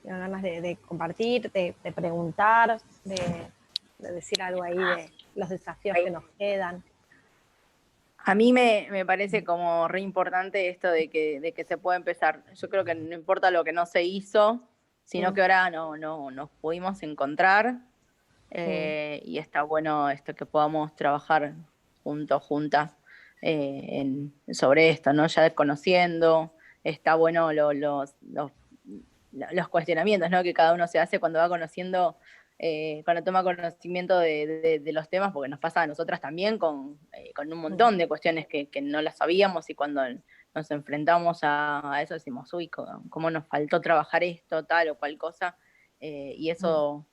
tenga ganas de compartir, de preguntar, de decir algo ahí de los desafíos que nos quedan. A mí me parece como re importante esto de que se puede empezar. Yo creo que no importa lo que no se hizo, sino que ahora nos pudimos encontrar, y está bueno esto que podamos trabajar juntos, juntas, sobre esto, ¿no? Ya desconociendo, está bueno los cuestionamientos, ¿no? Que cada uno se hace cuando va conociendo, cuando toma conocimiento de los temas, porque nos pasa a nosotras también con un montón de cuestiones que no las sabíamos, y cuando nos enfrentamos a eso decimos, uy, cómo nos faltó trabajar esto, tal o cual cosa, y eso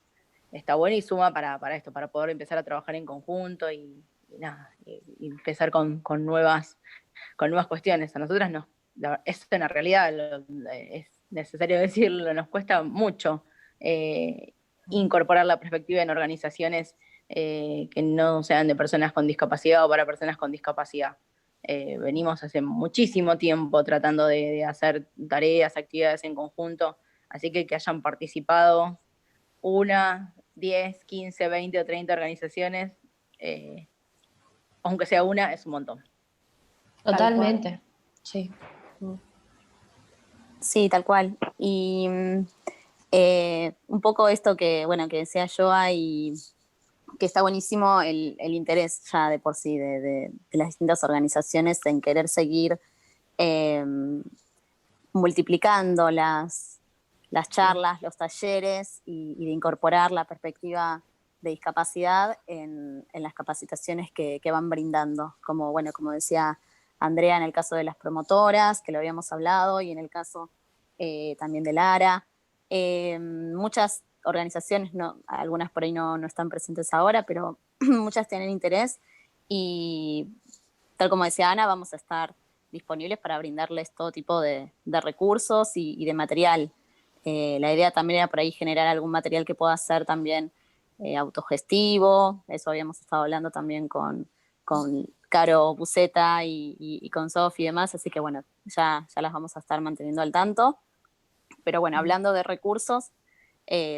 está bueno y suma para esto, para poder empezar a trabajar en conjunto y empezar con nuevas cuestiones. A nosotras eso en la realidad es necesario decirlo, nos cuesta mucho incorporar la perspectiva en organizaciones que no sean de personas con discapacidad o para personas con discapacidad. Venimos hace muchísimo tiempo tratando de hacer tareas, actividades en conjunto, así que hayan participado 1, 10, 15, 20 o 30 organizaciones, aunque sea una, es un montón. Totalmente, sí. Sí, tal cual. Y un poco esto que decía Joa, y que está buenísimo el interés ya de por sí de las distintas organizaciones en querer seguir multiplicando las charlas, los talleres y de incorporar la perspectiva de discapacidad en las capacitaciones que van brindando, como decía Andrea en el caso de las promotoras, que lo habíamos hablado, y en el caso también de Lara. Muchas organizaciones, algunas por ahí no están presentes ahora, pero muchas tienen interés, y tal como decía Ana, vamos a estar disponibles para brindarles todo tipo de recursos y de material. La idea también era por ahí generar algún material que pueda ser también autogestivo. Eso habíamos estado hablando también con Caro Buceta y con Sofi y demás, así que bueno, ya las vamos a estar manteniendo al tanto. Pero bueno, hablando de recursos,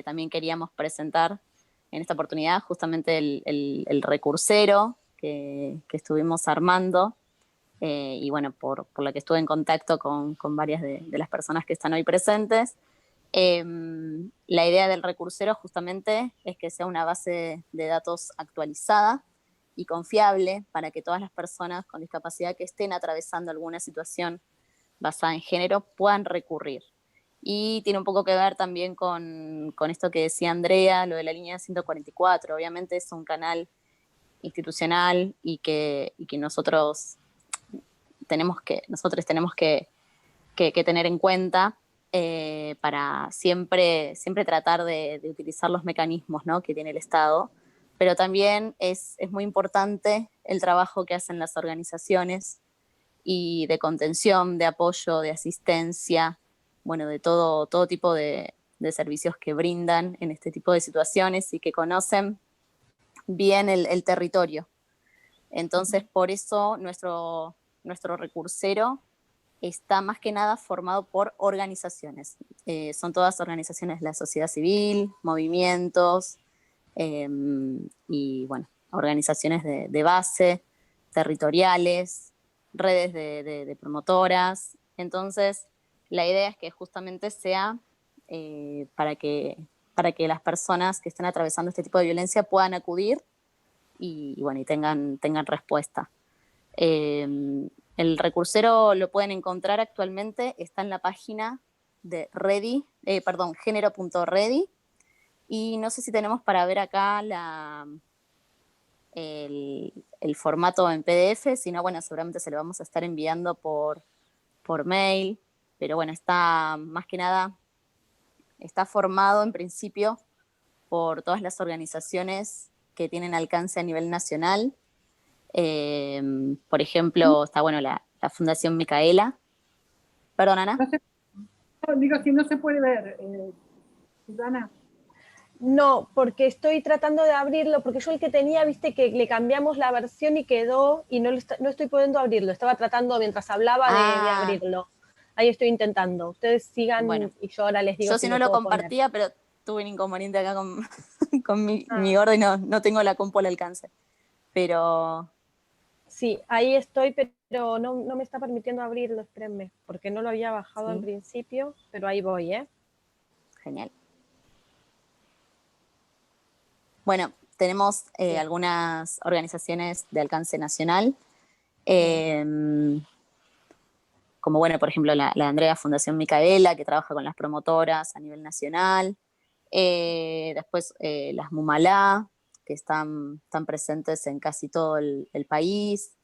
también queríamos presentar en esta oportunidad justamente el recursero que estuvimos armando, y bueno, por la que estuve en contacto con varias de las personas que están hoy presentes. La idea del recursero justamente es que sea una base de datos actualizada y confiable para que todas las personas con discapacidad que estén atravesando alguna situación basada en género puedan recurrir. Y tiene un poco que ver también con esto que decía Andrea, lo de la línea 144. Obviamente es un canal institucional y que nosotros tenemos que tener en cuenta, para siempre tratar de utilizar los mecanismos, ¿no?, que tiene el Estado. Pero también es muy importante el trabajo que hacen las organizaciones y de contención, de apoyo, de asistencia, bueno, de todo tipo de servicios que brindan en este tipo de situaciones y que conocen bien el territorio. Entonces, por eso nuestro recursero está más que nada formado por organizaciones. Son todas organizaciones de la sociedad civil, movimientos, y bueno, organizaciones de base, territoriales, redes de promotoras. Entonces, la idea es que justamente sea para que las personas que estén atravesando este tipo de violencia puedan acudir y tengan respuesta. El recursero lo pueden encontrar actualmente, está en la página de género.ready, y no sé si tenemos para ver acá el formato en PDF, si no, bueno, seguramente se lo vamos a estar enviando por mail, pero bueno, está más que nada, está formado en principio por todas las organizaciones que tienen alcance a nivel nacional. Por ejemplo, está la Fundación Micaela. Perdón, Ana. Digo, si no se puede ver, Susana. No, porque estoy tratando de abrirlo, porque yo el que tenía, viste que le cambiamos la versión y quedó, y no estoy pudiendo abrirlo. Estaba tratando mientras hablaba de abrirlo. ahí estoy intentando. Ustedes sigan Bueno, y yo ahora les digo yo si no lo puedo poner. compartía, pero tuve un inconveniente acá con, con mi Ah. gordo y no tengo la compu al alcance. Pero Sí, ahí estoy, pero no me está permitiendo abrirlo, espérenme, porque no lo había bajado en sí, principio, pero ahí voy, ¿eh? genial. Bueno, tenemos Bien. algunas organizaciones de alcance nacional, como bueno, por ejemplo, la Andrea Fundación Micaela, que trabaja con las promotoras a nivel nacional. Después las Mumalá, que están presentes en casi todo el país.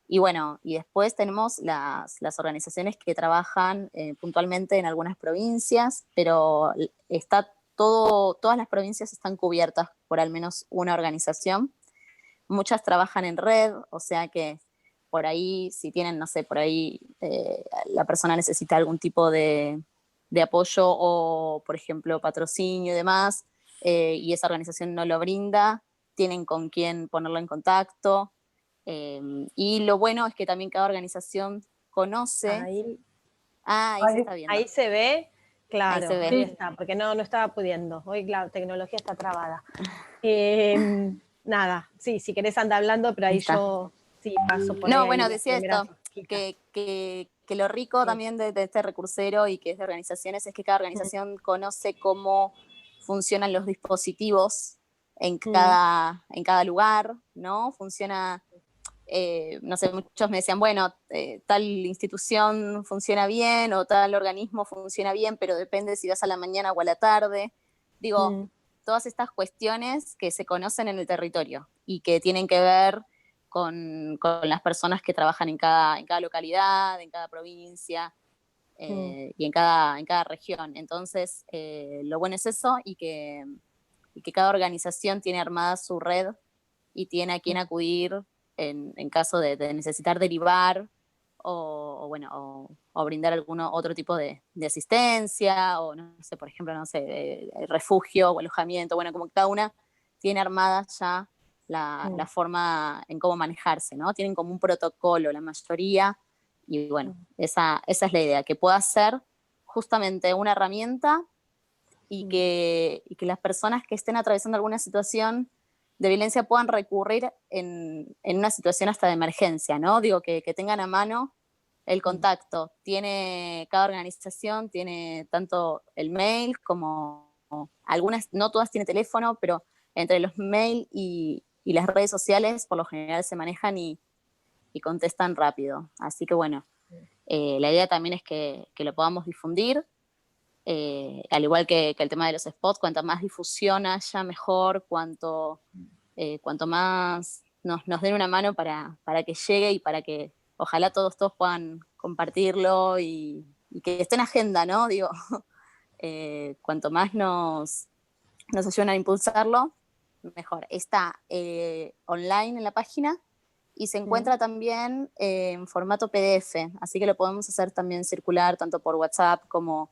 Y bueno, y después tenemos las organizaciones que trabajan puntualmente en algunas provincias, pero todas las provincias están cubiertas por al menos una organización. Muchas trabajan en red, o sea que por ahí, si tienen, no sé, por ahí la persona necesita algún tipo de apoyo o, por ejemplo, patrocinio y demás, y esa organización no lo brinda, tienen con quién ponerlo en contacto. Y lo bueno es que también cada organización conoce. Ahí Ahí se está viendo. Ahí se ve, claro, Ahí se ve. ahí está, porque no estaba pudiendo. Hoy la tecnología está trabada. Nada, sí, si querés anda hablando, pero ahí yo sí paso por ahí. No, bueno, decía primeras esto, hojitas. que lo rico Sí. también de este recursero y que es de organizaciones es que cada organización conoce cómo funcionan los dispositivos en cada lugar, ¿no? Funciona, no sé, muchos me decían, bueno, tal institución funciona bien o tal organismo funciona bien, pero depende si vas a la mañana o a la tarde. Digo, todas estas cuestiones que se conocen en el territorio y que tienen que ver con las personas que trabajan en cada localidad, en cada provincia y en cada región. Entonces, lo bueno es eso y que cada organización tiene armada su red y tiene a quién acudir en caso de necesitar derivar o brindar algún otro tipo de asistencia o, no sé, por ejemplo, no sé, refugio o alojamiento. Bueno, como que cada una tiene armada ya la forma en cómo manejarse, ¿no? Tienen como un protocolo la mayoría y bueno, esa es la idea, que pueda ser justamente una herramienta y que las personas que estén atravesando alguna situación de violencia puedan recurrir en una situación hasta de emergencia, ¿no? Digo, que tengan a mano el contacto. Cada organización tiene tanto el mail como algunas, no todas tienen teléfono, pero entre los mail y las redes sociales por lo general se manejan y contestan rápido. Así que bueno, la idea también es que lo podamos difundir. Al igual que el tema de los spots, cuanta más difusión haya, mejor, cuanto más nos den una mano para que llegue y para que ojalá todos puedan compartirlo y que esté en agenda, ¿no? Digo, cuanto más nos ayudan a impulsarlo, mejor. Está online en la página y se encuentra también en formato PDF, así que lo podemos hacer también circular tanto por WhatsApp como...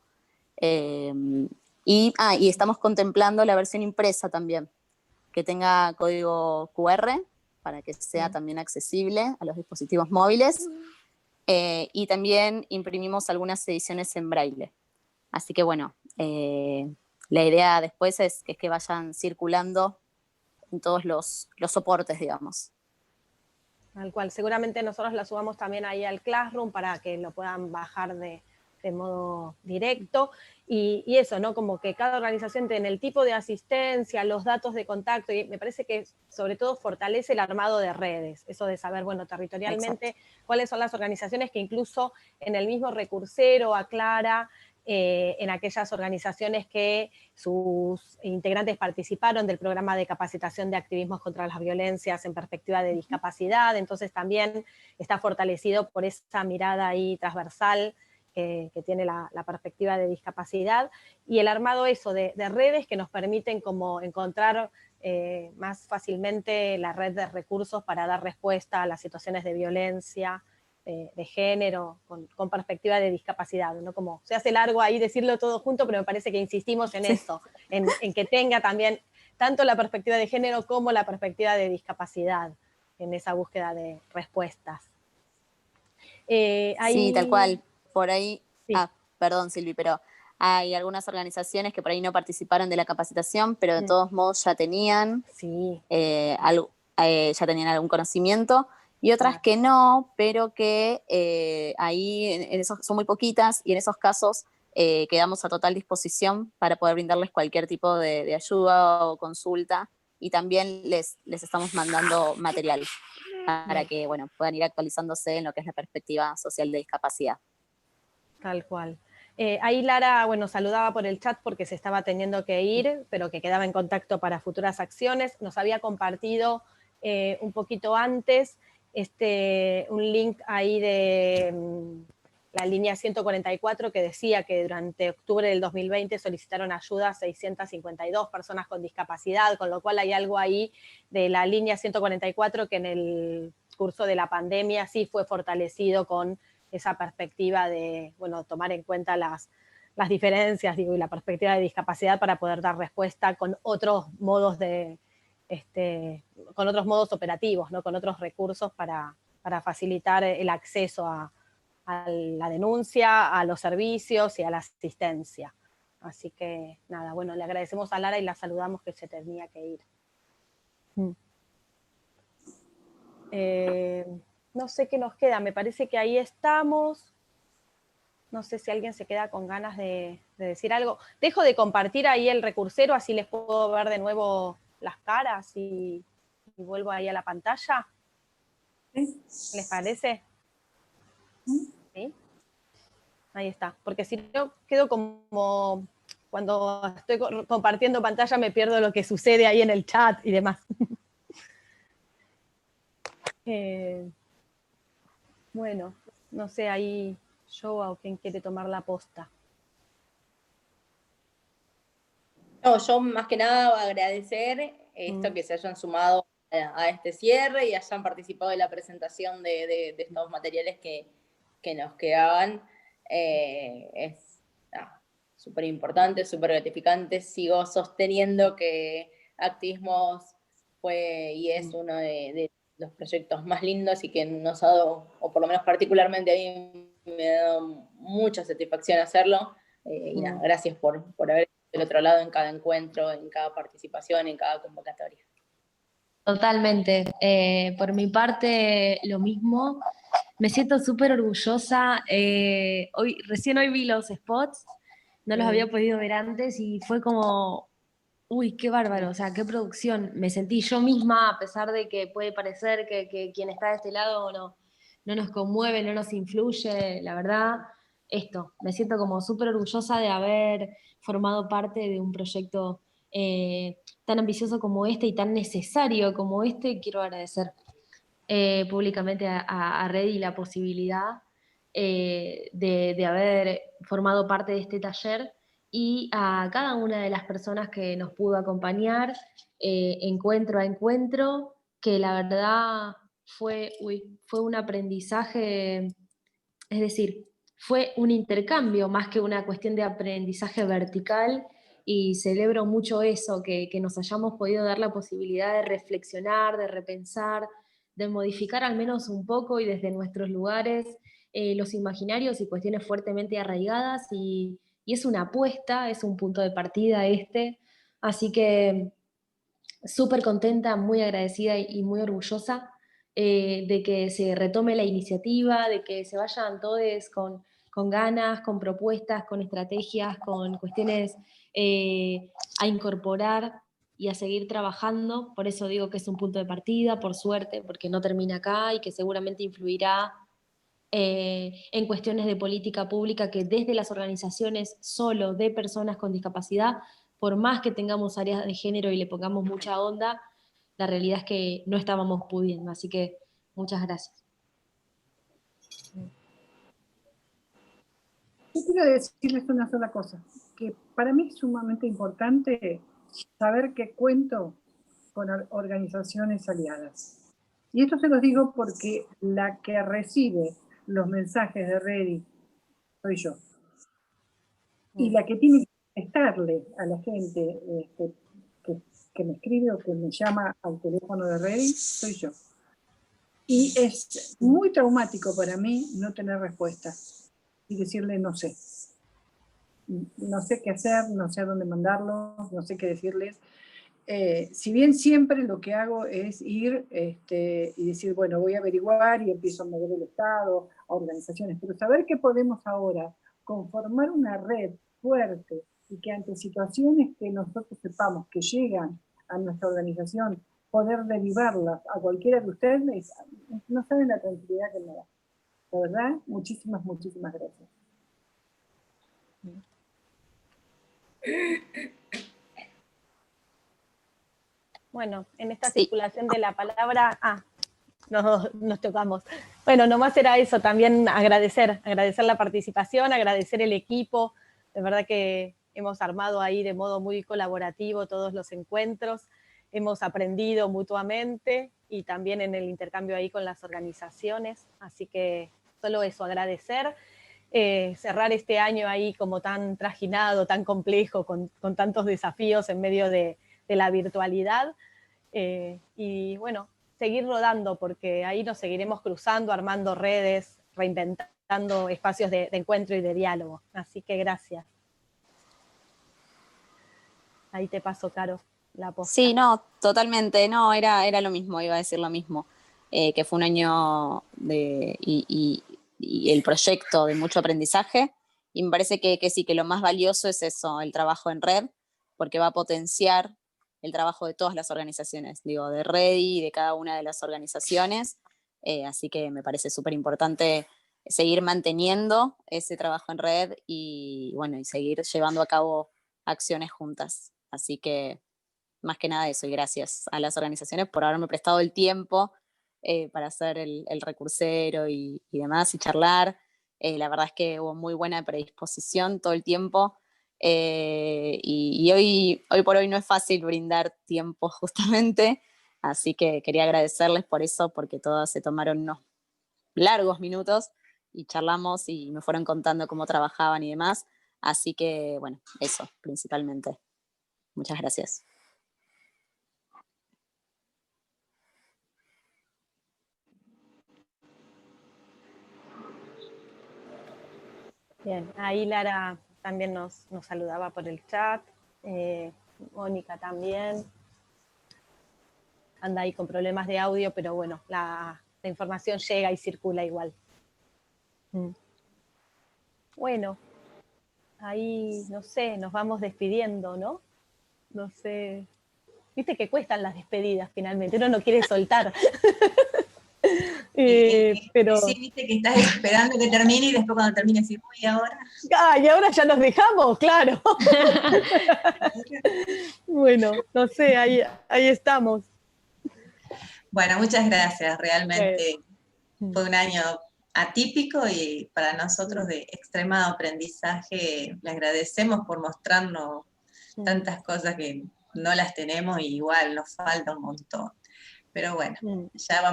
y estamos contemplando la versión impresa también, que tenga código QR para que sea también accesible a los dispositivos móviles. Y también imprimimos algunas ediciones en braille. Así que bueno, la idea después es que vayan circulando en todos los soportes, digamos. Tal cual, seguramente nosotros la subamos también ahí al Classroom para que lo puedan bajar de modo directo, y eso, ¿no? Como que cada organización tiene el tipo de asistencia, los datos de contacto, y me parece que sobre todo fortalece el armado de redes, eso de saber, bueno, territorialmente, cuáles son las organizaciones que incluso en el mismo recursero aclara en aquellas organizaciones que sus integrantes participaron del programa de capacitación de activismos contra las violencias en perspectiva de discapacidad, entonces también está fortalecido por esa mirada ahí transversal que tiene la perspectiva de discapacidad, y el armado eso de redes que nos permiten como encontrar más fácilmente la red de recursos para dar respuesta a las situaciones de violencia de género con perspectiva de discapacidad, ¿no? Como se hace largo ahí decirlo todo junto, pero me parece que insistimos en eso, en que tenga también tanto la perspectiva de género como la perspectiva de discapacidad en esa búsqueda de respuestas. Sí, tal cual. Por ahí Sí. Perdón, Silvi, pero hay algunas organizaciones que por ahí no participaron de la capacitación, pero de todos modos ya tenían, Sí. ya tenían algún conocimiento, y otras que no, pero que ahí en esos, son muy poquitas, y en esos casos quedamos a total disposición para poder brindarles cualquier tipo de ayuda o consulta, y también les estamos mandando material para que bueno, puedan ir actualizándose en lo que es la perspectiva social de discapacidad. Tal cual. Ahí Lara, bueno, saludaba por el chat porque se estaba teniendo que ir, pero que quedaba en contacto para futuras acciones. Nos había compartido un poquito antes un link ahí de la línea 144 que decía que durante octubre del 2020 solicitaron ayuda a 652 personas con discapacidad, con lo cual hay algo ahí de la línea 144 que en el curso de la pandemia sí fue fortalecido con esa perspectiva de, bueno, tomar en cuenta las diferencias, digo, y la perspectiva de discapacidad para poder dar respuesta con otros modos con otros modos operativos, ¿no? Con otros recursos para facilitar el acceso a la denuncia, a los servicios y a la asistencia. Así que, nada, bueno, le agradecemos a Lara y la saludamos que se tenía que ir. No sé qué nos queda, me parece que ahí estamos. No sé si alguien se queda con ganas de decir algo. Dejo de compartir ahí el recursero, así les puedo ver de nuevo las caras y vuelvo ahí a la pantalla. ¿Les parece? ¿Sí? Ahí está, porque si no quedo como cuando estoy compartiendo pantalla me pierdo lo que sucede ahí en el chat y demás. Bueno, no sé, ahí Joa o quien quiere tomar la posta. No, yo más que nada agradecer esto que se hayan sumado a este cierre y hayan participado de la presentación de estos materiales que nos quedaban. Es súper importante, súper gratificante. Sigo sosteniendo que Activismos fue y es uno de los proyectos más lindos y que nos ha dado, o por lo menos particularmente a mí, me ha dado mucha satisfacción hacerlo. Y nada, gracias por haber del otro lado en cada encuentro, en cada participación, en cada convocatoria. Totalmente. Por mi parte, lo mismo. Me siento súper orgullosa. Recién hoy vi los spots, no los había podido ver antes y fue como, uy, qué bárbaro, o sea, qué producción. Me sentí yo misma, a pesar de que puede parecer que quien está de este lado no nos conmueve, no nos influye, la verdad, me siento como súper orgullosa de haber formado parte de un proyecto tan ambicioso como este y tan necesario como este. Quiero agradecer públicamente a Redi la posibilidad de haber formado parte de este taller y a cada una de las personas que nos pudo acompañar encuentro a encuentro, que la verdad fue un aprendizaje, es decir, fue un intercambio más que una cuestión de aprendizaje vertical, y celebro mucho eso, que nos hayamos podido dar la posibilidad de reflexionar, de repensar, de modificar al menos un poco y desde nuestros lugares los imaginarios y cuestiones fuertemente arraigadas, y es una apuesta, es un punto de partida así que súper contenta, muy agradecida y muy orgullosa de que se retome la iniciativa, de que se vayan todos con ganas, con propuestas, con estrategias, con cuestiones a incorporar y a seguir trabajando. Por eso digo que es un punto de partida, por suerte, porque no termina acá y que seguramente influirá en cuestiones de política pública que desde las organizaciones solo de personas con discapacidad, por más que tengamos áreas de género y le pongamos mucha onda, la realidad es que no estábamos pudiendo. Así que muchas gracias. Yo quiero decirles una sola cosa, que para mí es sumamente importante saber que cuento con organizaciones aliadas. Y esto se los digo porque la que recibe los mensajes de Redi soy yo. Y la que tiene que contestarle a la gente que me escribe o que me llama al teléfono de Redi soy yo. Y es muy traumático para mí no tener respuesta. y decirle no sé. No sé qué hacer, no sé a dónde mandarlos, no sé qué decirles. Si bien siempre lo que hago es ir y decir, bueno, voy a averiguar y empiezo a mover el Estado, a organizaciones, pero saber que podemos ahora conformar una red fuerte y que ante situaciones que nosotros sepamos que llegan a nuestra organización, poder derivarlas a cualquiera de ustedes, no saben la tranquilidad que me da. La verdad, muchísimas, muchísimas gracias. Bueno, en esta Sí. circulación de la palabra, nos tocamos. Bueno, nomás era eso, también agradecer la participación, agradecer el equipo, de verdad que hemos armado ahí de modo muy colaborativo todos los encuentros, hemos aprendido mutuamente y también en el intercambio ahí con las organizaciones, así que solo eso, agradecer, cerrar este año ahí como tan trajinado, tan complejo, con tantos desafíos en medio de la virtualidad, y bueno, seguir rodando, porque ahí nos seguiremos cruzando, armando redes, reinventando espacios de encuentro y de diálogo. Así que gracias. Ahí te paso, Caro, la posta. Sí, no, totalmente, no, era lo mismo, iba a decir lo mismo, que fue un año y el proyecto de mucho aprendizaje, y me parece que sí, que lo más valioso es eso, el trabajo en red, porque va a potenciar el trabajo de todas las organizaciones, digo, de Redi y de cada una de las organizaciones, así que me parece súper importante seguir manteniendo ese trabajo en red y, bueno, y seguir llevando a cabo acciones juntas, así que más que nada eso, y gracias a las organizaciones por haberme prestado el tiempo para hacer el recursero y demás, y charlar. La verdad es que hubo muy buena predisposición todo el tiempo, y hoy por hoy no es fácil brindar tiempo justamente, así que quería agradecerles por eso, porque todas se tomaron unos largos minutos y charlamos y me fueron contando cómo trabajaban y demás, así que bueno, eso principalmente. Muchas gracias. Bien, ahí Lara también nos saludaba por el chat, Mónica también, anda ahí con problemas de audio, pero bueno, la información llega y circula igual. Bueno, ahí, no sé, nos vamos despidiendo, ¿no? No sé, viste que cuestan las despedidas finalmente, uno no quiere soltar. Pero... Sí, viste que estás esperando que termine y después cuando termine decís, uy, ahora. Y ahora ya nos dejamos, claro. Bueno, no sé, ahí estamos. Bueno, muchas gracias. Realmente fue un año atípico y para nosotros de extremado aprendizaje. Le agradecemos por mostrarnos tantas cosas que no las tenemos y igual nos falta un montón. Pero bueno, ya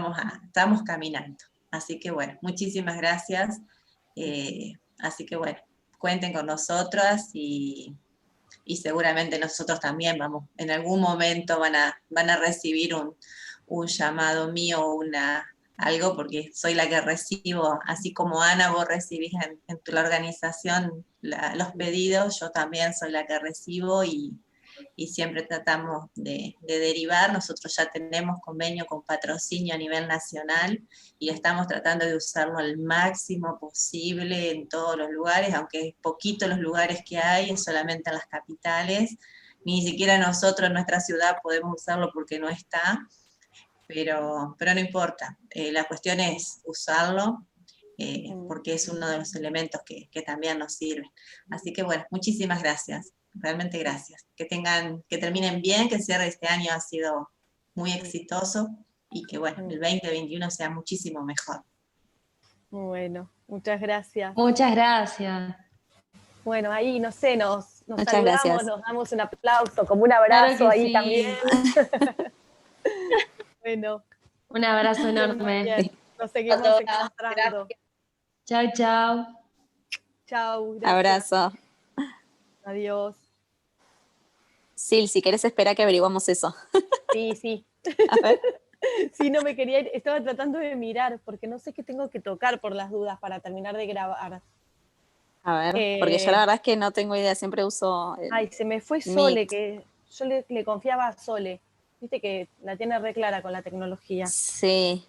estamos caminando. Así que bueno, muchísimas gracias. Así que bueno, cuenten con nosotras y seguramente nosotros también en algún momento van a recibir un llamado mío o algo, porque soy la que recibo, así como Ana, vos recibís en tu organización los pedidos, yo también soy la que recibo y siempre tratamos de derivar. Nosotros ya tenemos convenio con Patrocinio a nivel nacional y estamos tratando de usarlo al máximo posible en todos los lugares, aunque es poquito los lugares que hay, es solamente en las capitales. Ni siquiera nosotros en nuestra ciudad podemos usarlo porque no está, pero no importa. La cuestión es usarlo, porque es uno de los elementos que también nos sirven. Así que bueno, muchísimas gracias. Realmente gracias. Que terminen bien, que el cierre de este año ha sido muy exitoso y que bueno, el 2021 sea muchísimo mejor. Bueno, muchas gracias. Muchas gracias. Bueno, ahí no sé, nos saludamos, gracias. nos damos un aplauso, como un abrazo Claro que ahí sí. también. Bueno. Un abrazo enorme. Bien, nos seguimos encontrando. Chao, chao. Chao, gracias. Abrazo. Adiós. Sil, si querés esperar que averiguamos eso. Sí. A ver. Sí, no me quería ir, estaba tratando de mirar, porque no sé qué tengo que tocar por las dudas para terminar de grabar. A ver, porque yo la verdad es que no tengo idea, siempre uso Ay, se me fue Meet. Sole, que yo le confiaba a Sole. Viste que la tiene re clara con la tecnología. Sí,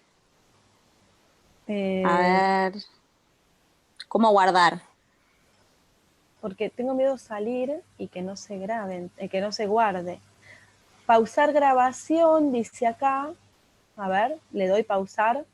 Eh, a ver, ¿cómo guardar? Porque tengo miedo de salir y que no se graben, que no se guarde. Pausar grabación, dice acá. A ver, le doy pausar.